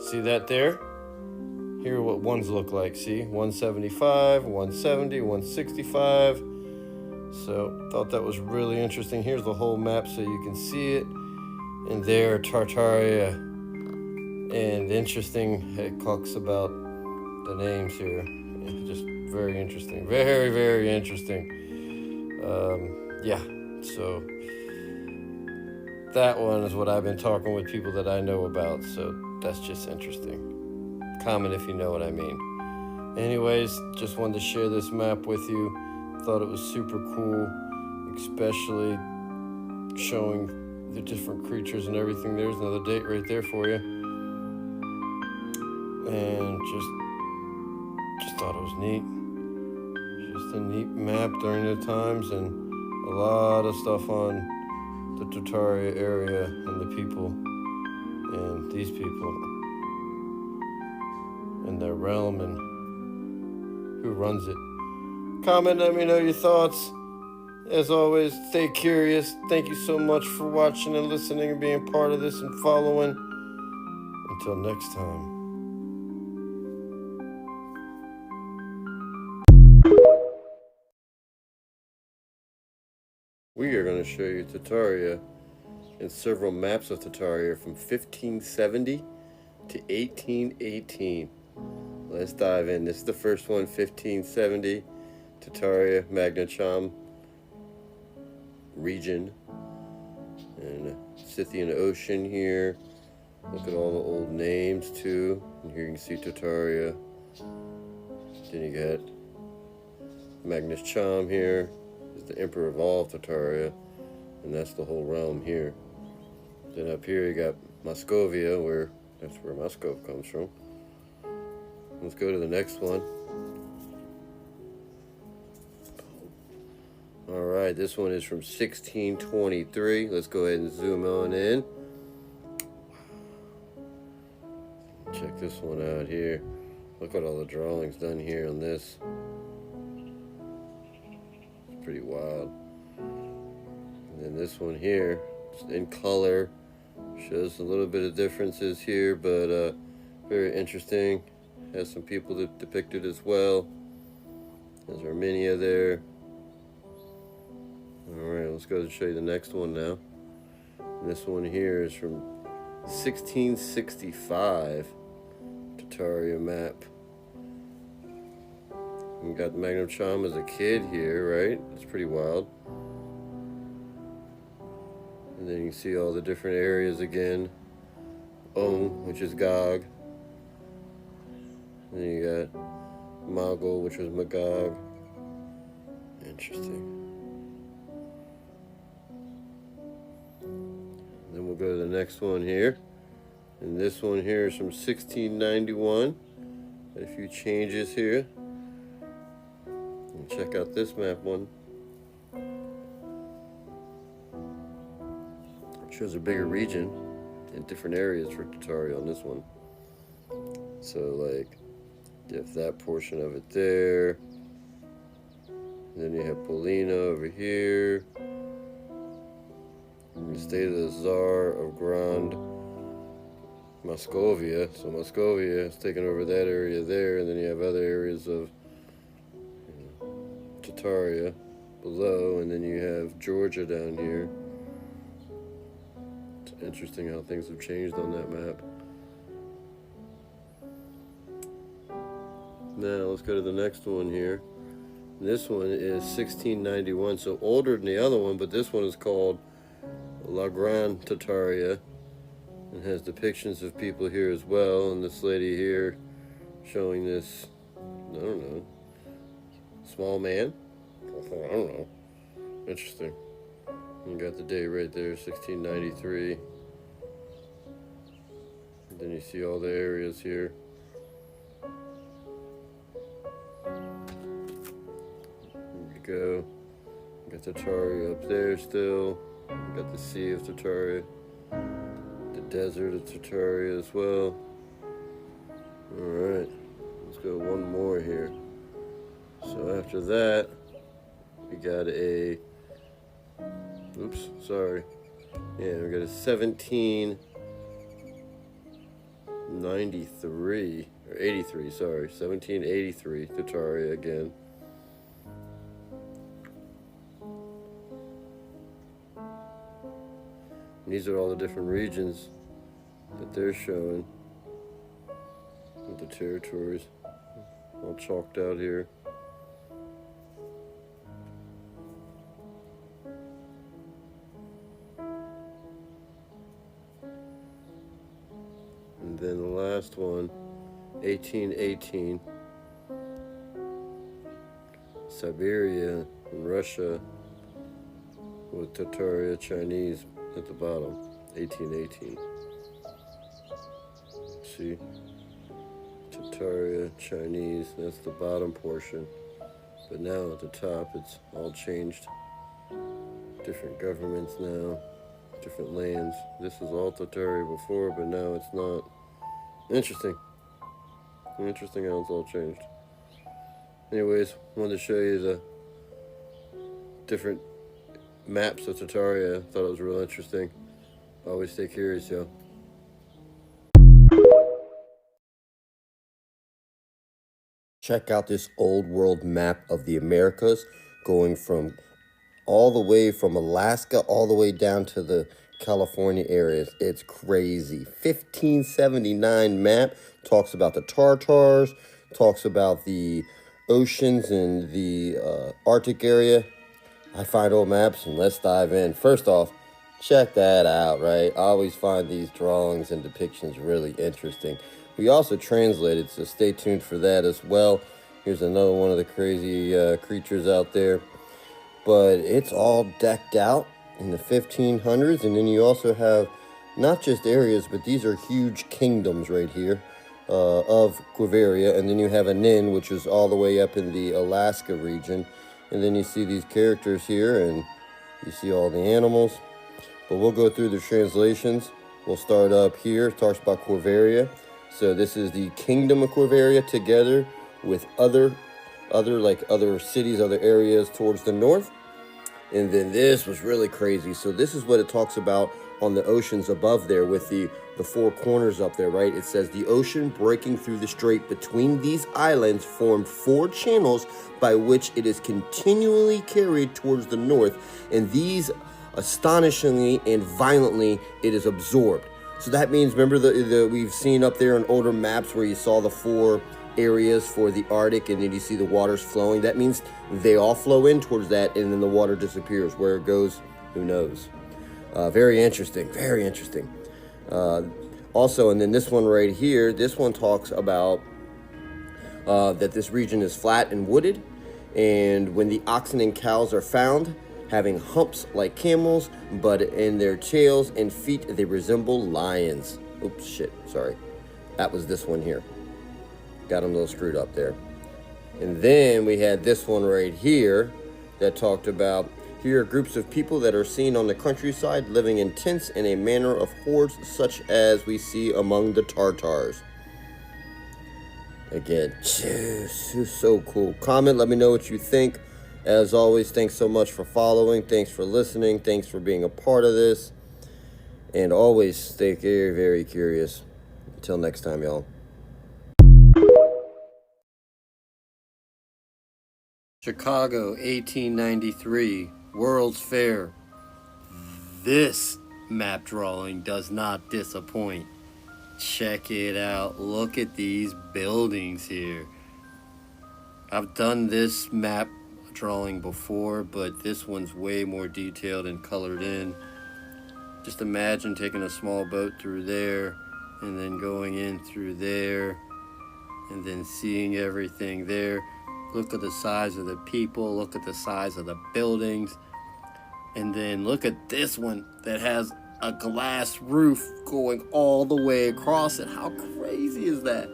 see that there? Here are what ones look like. See, 175, 170, 165. So thought that was really interesting. Here's the whole map so you can see it. And there, Tartaria. And interesting, it talks about the names here. Just very interesting. Very, very interesting. Yeah, so that one is what I've been talking with people that I know about. So that's just interesting. Comment if you know what I mean. Anyways, just wanted to share this map with you. Thought it was super cool, especially showing the different creatures and everything. There's another date right there for you. And just thought it was neat. Just a neat map during the times, and a lot of stuff on the Tartaria area and the people and these people and their realm and who runs it. Comment, let me know your thoughts. As always, stay curious. Thank you so much for watching and listening and being part of this and following. Until next time. We are going to show you Tartaria and several maps of Tartaria from 1570 to 1818. Let's dive in. This is the first one, 1570. Tartaria, Magna Cham region, and Scythian Ocean here. Look at all the old names too. And here you can see Tartaria. Then you got Magnus Cham here. Is the Emperor of all Tartaria, and that's the whole realm here. Then up here you got Moscovia, that's where Moscow comes from. Let's go to the next one. Alright, this one is from 1623. Let's go ahead and zoom on in. Check this one out here. Look at all the drawings done here on this. It's pretty wild. And then this one here, just in color, shows a little bit of differences here, but very interesting. Has some people depicted as well. There's Armenia there. Alright, let's go and show you the next one now. This one here is from 1665 Tartaria map. We got Magnum Chom as a kid here, right? It's pretty wild. And then you can see all the different areas again. Which is Gog. And then you got Mogul, which was Magog. Interesting. Then we'll go to the next one here. And this one here is from 1691. A few changes here. And check out this map one. It shows a bigger region in different areas for Tartaria on this one. So like, you have that portion of it there. And then you have Polina over here. The state of the Tsar of Grand Moscovia. So Moscovia has taken over that area there, and then you have other areas of Tartaria below, and then you have Georgia down here. It's interesting how things have changed on that map. Now let's go to the next one here. This one is 1691, so older than the other one, but this one is called La Grande Tartaria. It has depictions of people here as well, and this lady here showing this, I don't know, small man? I don't know. Interesting. You got the date right there, 1693. And then you see all the areas here. There you go. You got Tartaria up there still. You got the Sea of Tartaria. The desert of Tartaria as well. Alright. Let's go one more here. So after that, we got a, oops, sorry. Yeah, we got a 1793, or 83, sorry. 1783 Tartaria again. And these are all the different regions that they're showing with the territories all chalked out here. And then the last one, 1818, Siberia and Russia with Tartaria Chinese at the bottom, 1818. See? Tartaria Chinese, that's the bottom portion. But now at the top, it's all changed. Different governments now, different lands. This was all Tartaria before, but now it's not. Interesting. Interesting how it's all changed. Anyways, wanted to show you the different maps of Tartaria. Thought it was real interesting. Always stay curious, yo. Check out this old world map of the Americas, going from all the way from Alaska all the way down to the California areas. It's crazy. 1579 map talks about the Tartars, talks about the oceans and the Arctic area. I find old maps and let's dive in. First off, check that out, right? I always find these drawings and depictions really interesting. We also translated, so stay tuned for that as well. Here's another one of the crazy creatures out there. But it's all decked out in the 1500s, and then you also have not just areas, but these are huge kingdoms right here of Quiveria, and then you have Anin, which is all the way up in the Alaska region, and then you see these characters here, and you see all the animals. But we'll go through the translations. We'll start up here. It talks about Quiveria. So this is the kingdom of Quiveria together with other cities, other areas towards the north. And then this was really crazy. So this is what it talks about on the oceans above there with the the four corners up there, right? It says the ocean breaking through the strait between these islands formed 4 channels by which it is continually carried towards the north, and these astonishingly and violently it is absorbed. So that means, remember the we've seen up there in older maps where you saw the 4 areas for the Arctic, and then you see the waters flowing. That means they all flow in towards that, and then the water disappears. Where it goes, who knows? Very interesting, very interesting. Also, and then this one right here, this one talks about that this region is flat and wooded, and when the oxen and cows are found having humps like camels, but in their tails and feet they resemble lions. Oops, shit, sorry. That was this one here. Got them a little screwed up there. And then we had this one right here that talked about, here are groups of people that are seen on the countryside living in tents in a manner of hordes such as we see among the Tartars. Again, so cool. Comment, let me know what you think. As always, thanks so much for following. Thanks for listening. Thanks for being a part of this. And always stay very, very curious. Until next time, y'all. Chicago, 1893, World's Fair. This map drawing does not disappoint. Check it out. Look at these buildings here. I've done this map drawing before, but this one's way more detailed and colored in. Just imagine taking a small boat through there and then going in through there and then seeing everything there. Look at the size of the people, look at the size of the buildings, and then look at this one that has a glass roof going all the way across it. How crazy is that?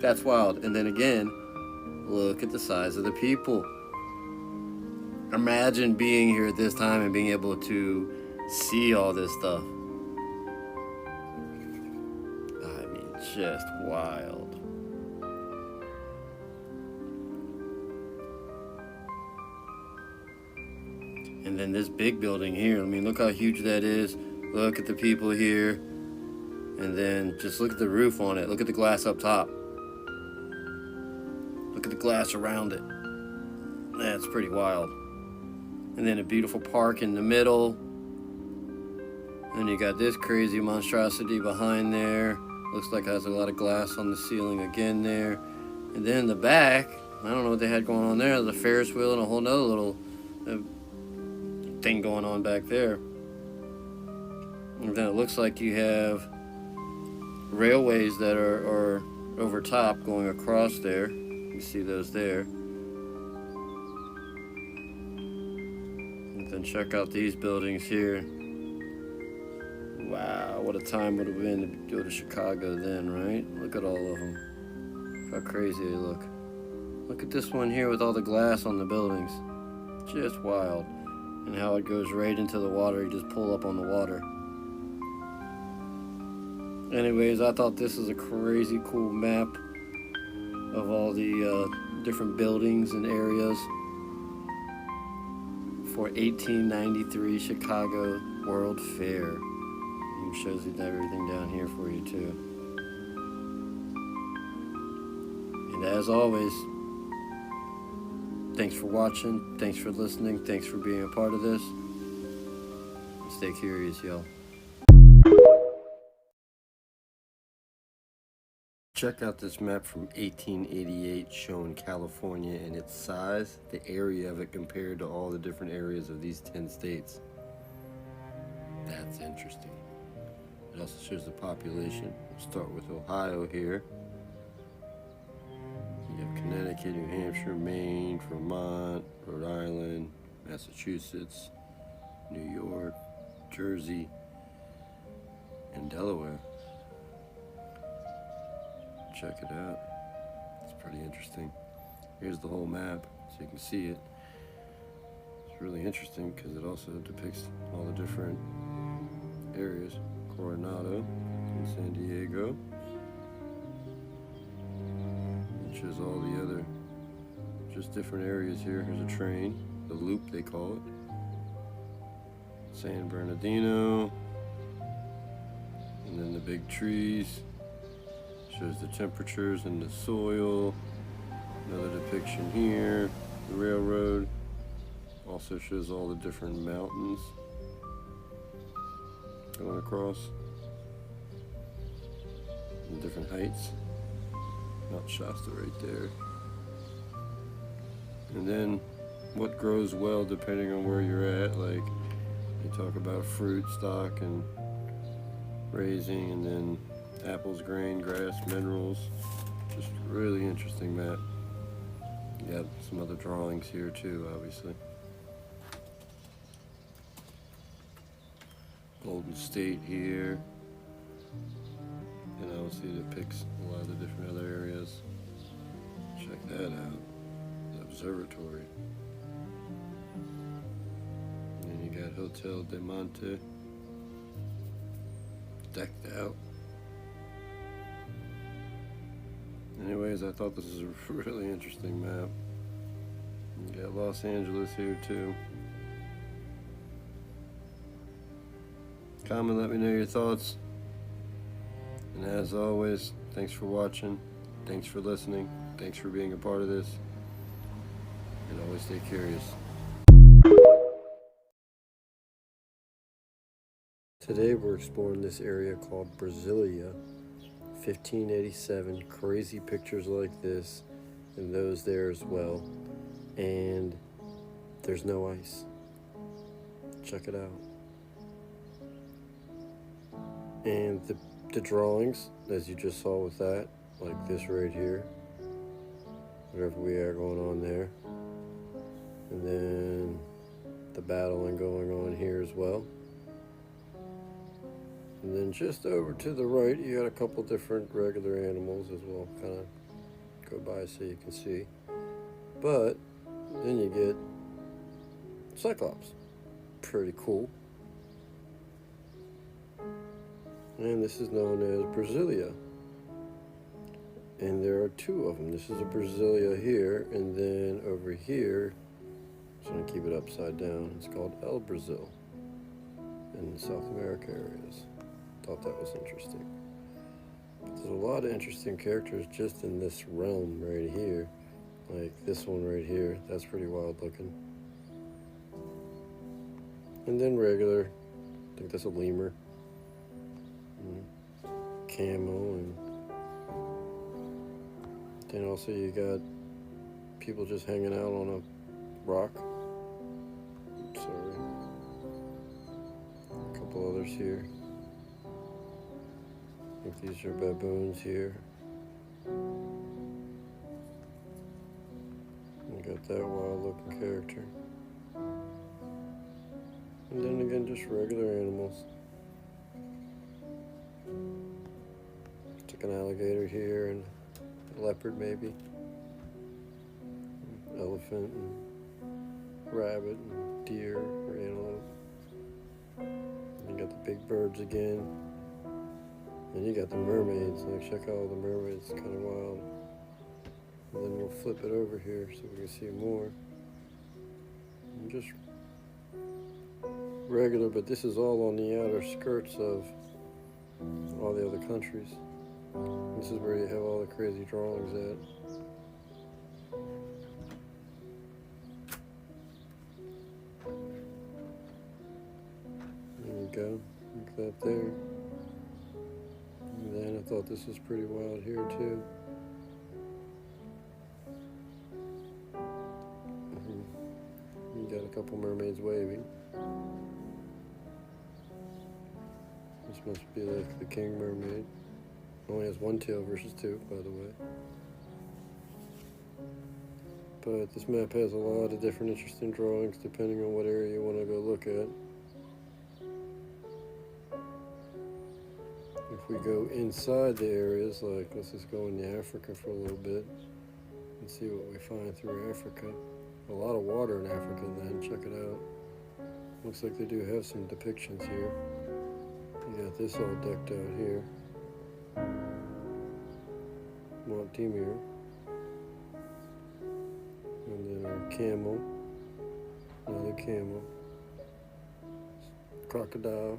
That's wild. And then again, look at the size of the people. Imagine being here at this time and being able to see all this stuff. I mean, just wild. And then this big building here, I mean, look how huge that is. Look at the people here. And then just look at the roof on it. Look at the glass up top. Look at the glass around it. That's pretty wild. And then a beautiful park in the middle. And you got this crazy monstrosity behind there. Looks like it has a lot of glass on the ceiling again there. And then in the back, I don't know what they had going on there. There's a Ferris wheel and a whole nother little thing going on back there. And then it looks like you have railways that are over top going across there. You see those there. And then check out these buildings here. Wow, what a time would have been to go to Chicago then, right? Look at all of them. How crazy they look. Look at this one here with all the glass on the buildings. Just wild. And how it goes right into the water. You just pull up on the water. Anyways, I thought this is a crazy cool map of all the different buildings and areas for 1893 Chicago World Fair. It shows you everything down here for you too. And as always, thanks for watching, thanks for listening, thanks for being a part of this. Stay curious, y'all. Check out this map from 1888 showing California and its size, the area of it compared to all the different areas of these 10 states. That's interesting. It also shows the population. We'll start with Ohio here. You have Connecticut, New Hampshire, Maine, Vermont, Rhode Island, Massachusetts, New York, Jersey, and Delaware. Check it out. It's pretty interesting. Here's the whole map, so you can see it. It's really interesting because it also depicts all the different areas. Coronado in San Diego. It shows all the other, just different areas here. Here's a train, the loop they call it. San Bernardino. And then the big trees. Shows the temperatures in the soil. Another depiction here. The railroad. Also shows all the different mountains going across. And different heights. Mount Shasta right there. And then what grows well depending on where you're at. Like they talk about fruit stock and raising, and then apples, grain, grass, minerals. Just really interesting map. You got some other drawings here too, obviously. Golden State here. And obviously depicts a lot of the different other areas. Check that out. The observatory. And then you got Hotel Del Monte. Decked out. Anyways, I thought this was a really interesting map. You got Los Angeles here too. Comment, let me know your thoughts. And as always, thanks for watching. Thanks for listening. Thanks for being a part of this. And always stay curious. Today we're exploring this area called Brasilia. 1587. Crazy pictures like this and those there as well. And there's no ice. Check it out. And the drawings, as you just saw with that, like this right here, whatever we are going on there, and then the battling going on here as well. And then just over to the right, you got a couple different regular animals as well. Kind of go by so you can see. But then you get Cyclops. Pretty cool. And this is known as Brasilia. And there are two of them. This is a Brasilia here, and then over here, I'm going to keep it upside down. It's called El Brazil in the South America areas. Thought that was interesting. But there's a lot of interesting characters just in this realm right here. Like this one right here. That's pretty wild looking. And then regular. I think that's a lemur. Camo, and then also you got people just hanging out on a rock. Sorry. A couple others here. I think these are baboons here. You got that wild looking character. And then again, just regular animals. It's like an alligator here and a leopard maybe. Elephant and rabbit and deer or antelope. You got the big birds again. And you got the mermaids. Like, check out all the mermaids. It's kind of wild. And then we'll flip it over here so we can see more. And just regular, but this is all on the outer skirts of all the other countries. This is where you have all the crazy drawings at. There you go. Look at that there. And then I thought this was pretty wild here too. You got a couple mermaids waving. This must be like the king mermaid. Only has one tail versus two, by the way. But this map has a lot of different interesting drawings depending on what area you want to go look at. If we go inside the areas, like let's just go into Africa for a little bit and see what we find through Africa. A lot of water in Africa then, check it out. Looks like they do have some depictions here. You got this all decked out here. Mont Timur. And then our camel. Another camel. Crocodile.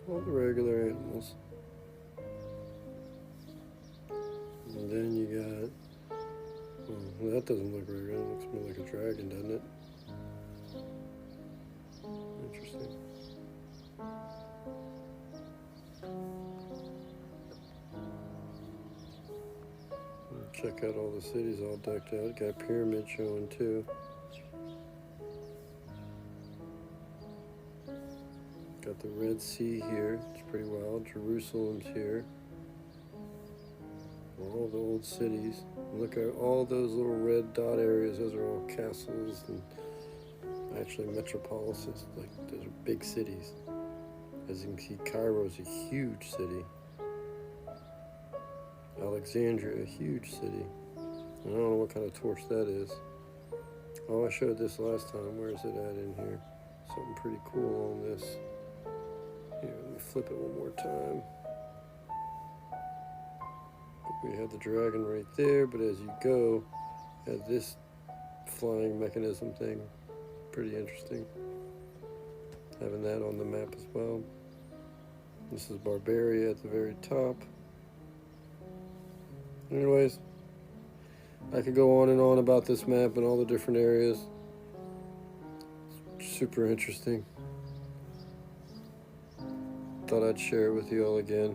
All the regular animals. And then you got, well, that doesn't look regular. It looks more like a dragon, doesn't it? Interesting. Check out all the cities all decked out. Got pyramid showing too. Got the Red Sea here. It's pretty wild. Jerusalem's here. All the old cities. Look at all those little red dot areas. Those are all castles and actually metropolises. Like, those are big cities. As you can see, Cairo's a huge city. Alexandria, a huge city. I don't know what kind of torch that is. Oh, I showed this last time. Where is it at in here? Something pretty cool on this. Here, let me flip it one more time. We have the dragon right there, but as you go, you have this flying mechanism thing. Pretty interesting. Having that on the map as well. This is Barbaria at the very top. Anyways, I could go on and on about this map and all the different areas. It's super interesting. Thought I'd share it with you all again.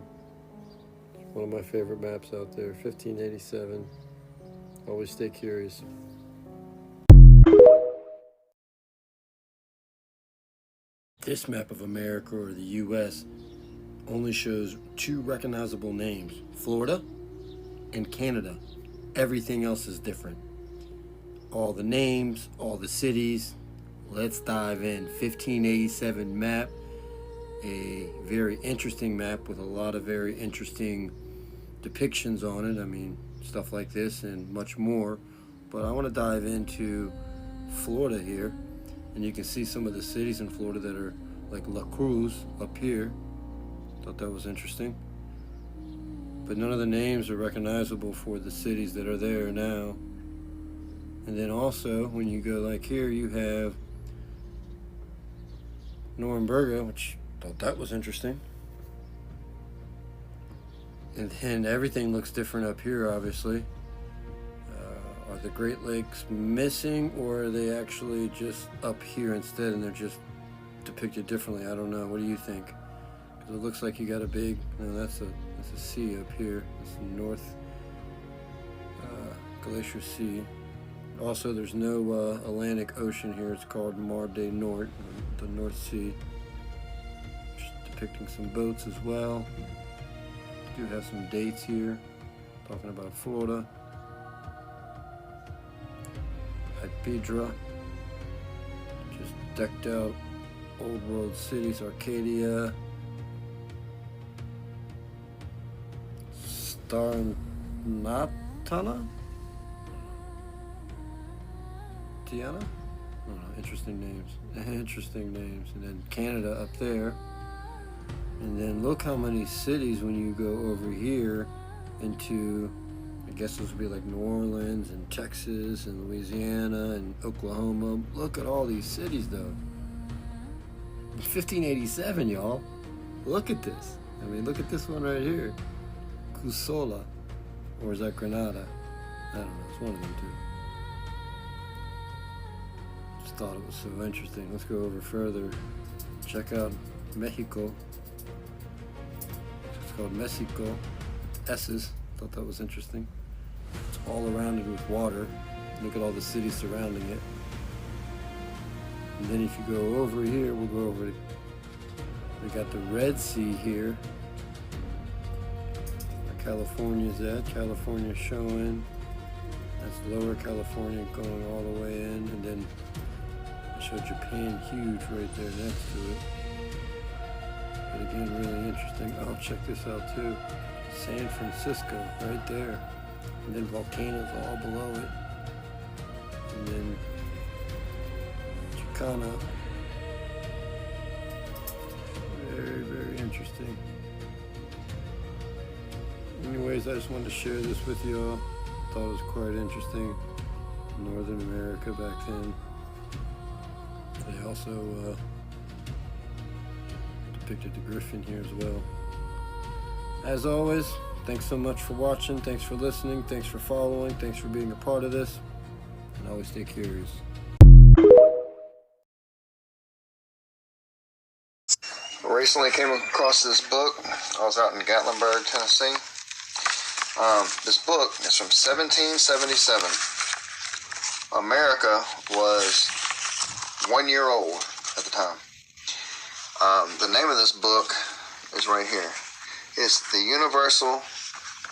It's one of my favorite maps out there, 1587. Always stay curious. This map of America or the US only shows two recognizable names, Florida and Canada. Everything else is different. All the names, all the cities. Let's dive in. 1587 map. A very interesting map with a lot of very interesting depictions on it. I mean, stuff like this and much more. But I want to dive into Florida here. And you can see some of the cities in Florida that are like La Cruz up here. Thought that was interesting. But none of the names are recognizable for the cities that are there now. And then also, when you go like here, you have Norimberga, which I thought that was interesting. And then everything looks different up here, obviously. Are the Great Lakes missing, or are they actually just up here instead and they're just depicted differently? I don't know. What do you think? Because it looks like you got a big, that's a sea up here. It's the North Glacier Sea. Also, there's no Atlantic Ocean here. It's called Mar de Nord, the North Sea. Just depicting some boats as well. Do have some dates here, talking about Florida. Ipadra, just decked out old world cities. Arcadia, Starnatana, Tiana? I don't know, interesting names. Interesting names. And then Canada up there. And then look how many cities when you go over here into, I guess those would be like New Orleans and Texas and Louisiana and Oklahoma. Look at all these cities though. 1587, y'all. Look at this. I mean, look at this one right here. Cusola. Or is that Granada? I don't know. It's one of them two. Just thought it was so interesting. Let's go over further. Check out Mexico. It's called Mexico. S's. Thought that was interesting. It's all surrounded with water. Look at all the cities surrounding it. And then if you go over here, we'll go over to, we got the Red Sea here. Where California's at. California showing. That's Lower California going all the way in. And then I showed Japan huge right there next to it. But again, really interesting. Oh, check this out too. San Francisco right there. And then volcanoes all below it. And then Chicana. Very, very interesting. Anyways, I just wanted to share this with you all. Thought it was quite interesting. Northern America back then. They also depicted the griffin here as well. As always, thanks so much for watching, thanks for listening, thanks for following, thanks for being a part of this, and always stay curious. Recently came across this book. I was out in Gatlinburg, Tennessee. This book is from 1777. America was 1 year old at the time. The name of this book is right here. It's the Universal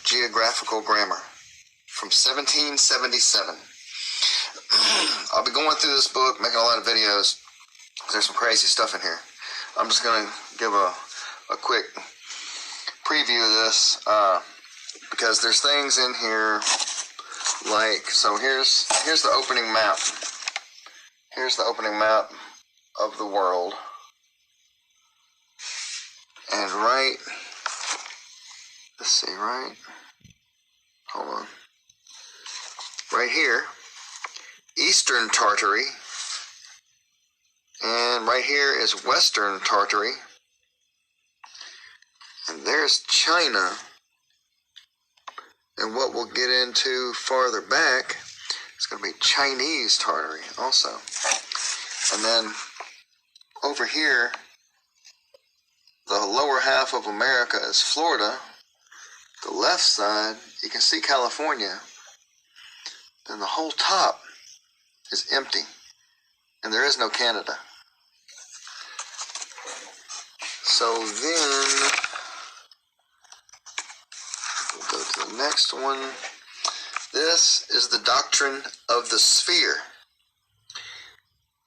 Geographical Grammar from 1777. I'll be going through this book, making a lot of videos. There's some crazy stuff in here. I'm just going to give a quick preview of this because there's things in here like, so here's the opening map. Here's the opening map of the world. And right, let's see, right, hold on. Right here, Eastern Tartary. And right here is Western Tartary. And there's China. And what we'll get into farther back is going to be Chinese Tartary also. And then over here, the lower half of America is Florida. The left side, you can see California. Then the whole top is empty. And there is no Canada. So then, we'll go to the next one. This is the doctrine of the sphere.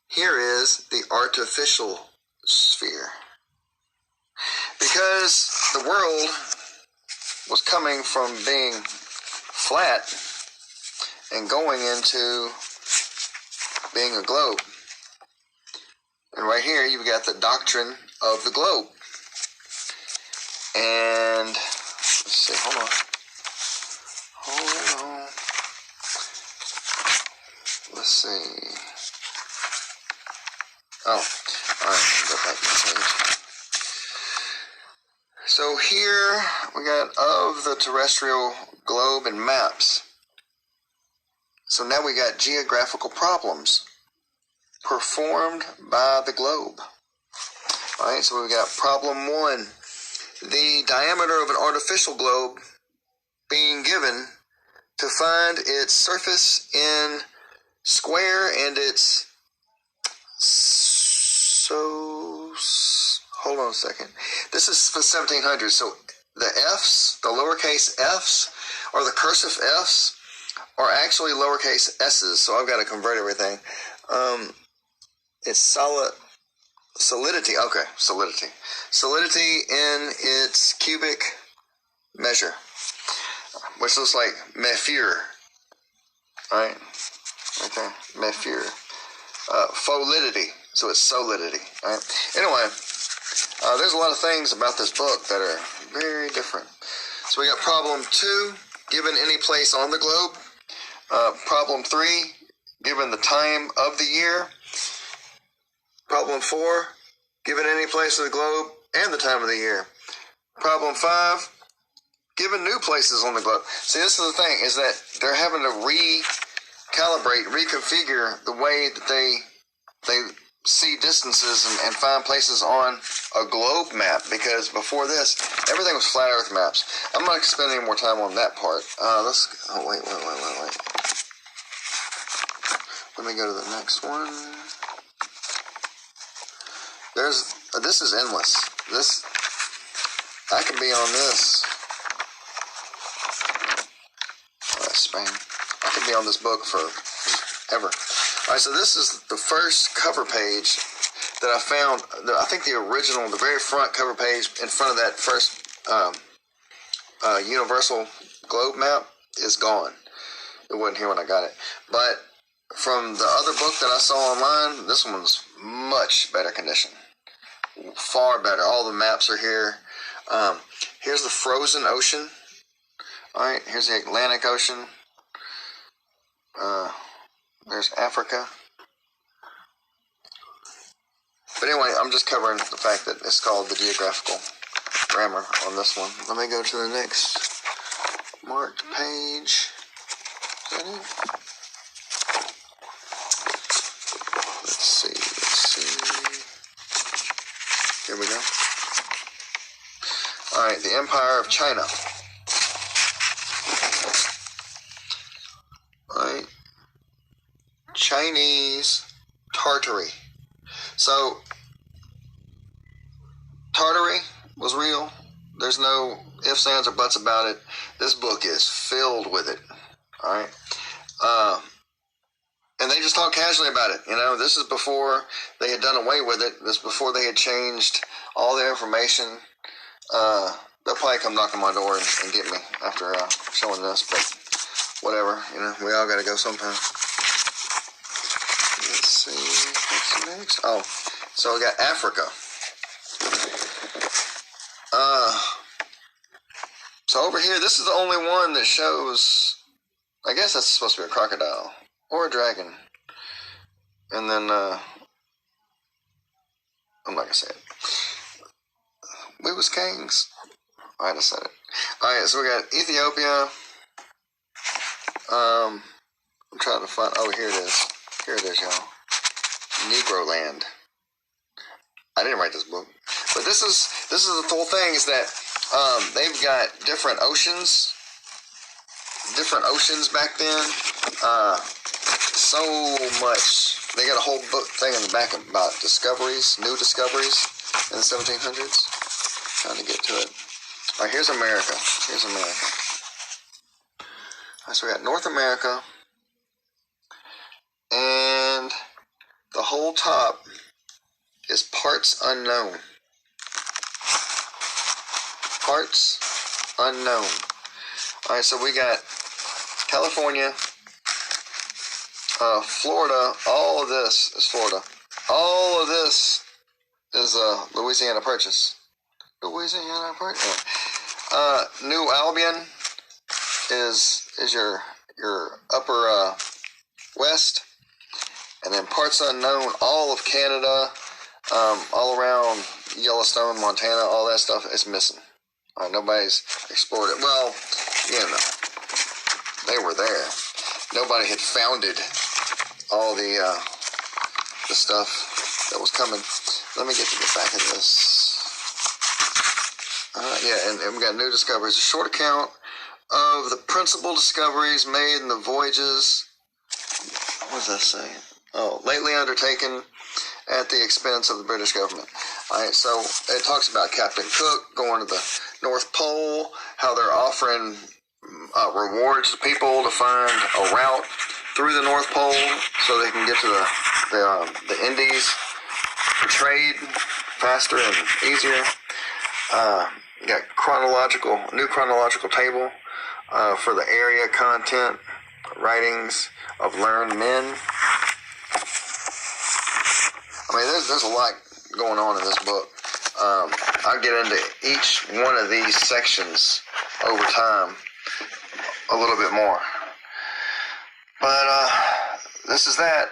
Here is the artificial sphere. Because the world was coming from being flat and going into being a globe. And right here you've got the doctrine of the globe. And let's see, hold on. Let's see. Oh, alright, go back to the page. So here we got of the terrestrial globe and maps. So now we got geographical problems performed by the globe. Alright, so we've got problem 1. The diameter of an artificial globe being given to find its surface in square and its hold on a second. This is for 1700. So the F's, the lowercase f's, or the cursive F's, are actually lowercase s's. So I've got to convert everything. It's solidity. Okay, solidity. Solidity in its cubic measure, which looks like Mefure. Alright? Right there. Mefure. Folidity. So it's solidity. Alright? Anyway, there's a lot of things about this book that are very different. So we got problem 2, given any place on the globe. Problem 3, given the time of the year. Problem 4, given any place of the globe and the time of the year. Problem 5, given new places on the globe. See, this is the thing, is that they're having to recalibrate, reconfigure the way that they see distances and find places on a globe map, because before this, everything was flat earth maps. I'm not going to spend any more time on that part. Wait. Let me go to the next one. This is endless. I can be on this. Spain. I can be on this book forever. Alright, so this is the first cover page that I found. I think the original, the very front cover page in front of that first universal globe map is gone. It wasn't here when I got it. But from the other book that I saw online, this one's much better condition. Far better. All the maps are here. Here's the frozen ocean. Alright, here's the Atlantic Ocean. There's Africa. But anyway, I'm just covering the fact that it's called the geographical grammar on this one. Let me go to the next marked page. Is that it? Let's see. Here we go. All right, the Empire of China. All right. Chinese Tartary. So, Tartary was real. There's no ifs, ands, or buts about it. This book is filled with it. All right. And they just talk casually about it. You know, this is before they had done away with it. This is before they had changed all the information. They'll probably come knock on my door and get me after showing this, but whatever. You know, we all got to go sometime. Let's see. What's next? Oh, so we got Africa. So over here, this is the only one that shows, I guess that's supposed to be a crocodile or a dragon. And then, I'm not going to say it. We was kings. I just said it. Alright, so we got Ethiopia. I'm trying to find, oh, here it is. Here it is, y'all. Negro Land. I didn't write this book. But this is the whole thing, is that they've got different oceans back then. So much. They got a whole book thing in the back about discoveries, new discoveries in the 1700s. Trying to get to it. All right, here's America. All right, so we got North America, and the whole top is parts unknown. Parts unknown. All right, so we got California, Florida. All of this is Florida. All of this is Louisiana Purchase. Louisiana Purchase. New Albion is your upper west, and then parts unknown. All of Canada, all around Yellowstone, Montana, all that stuff is missing. All right, nobody's explored it. Well, you know, they were there. Nobody had founded all the stuff that was coming. Let me get to the back of this. Yeah, and we got new discoveries. A short account of the principal discoveries made in the voyages. What does that say? Oh, lately undertaken at the expense of the British government. All right, so it talks about Captain Cook going to the North Pole, how they're offering rewards to people to find a route through the North Pole so they can get to the Indies for trade faster and easier. You got new chronological table for the area content, writings of learned men. I mean, there's a lot going on in this book. I'll get into each one of these sections over time a little bit more. But this is that.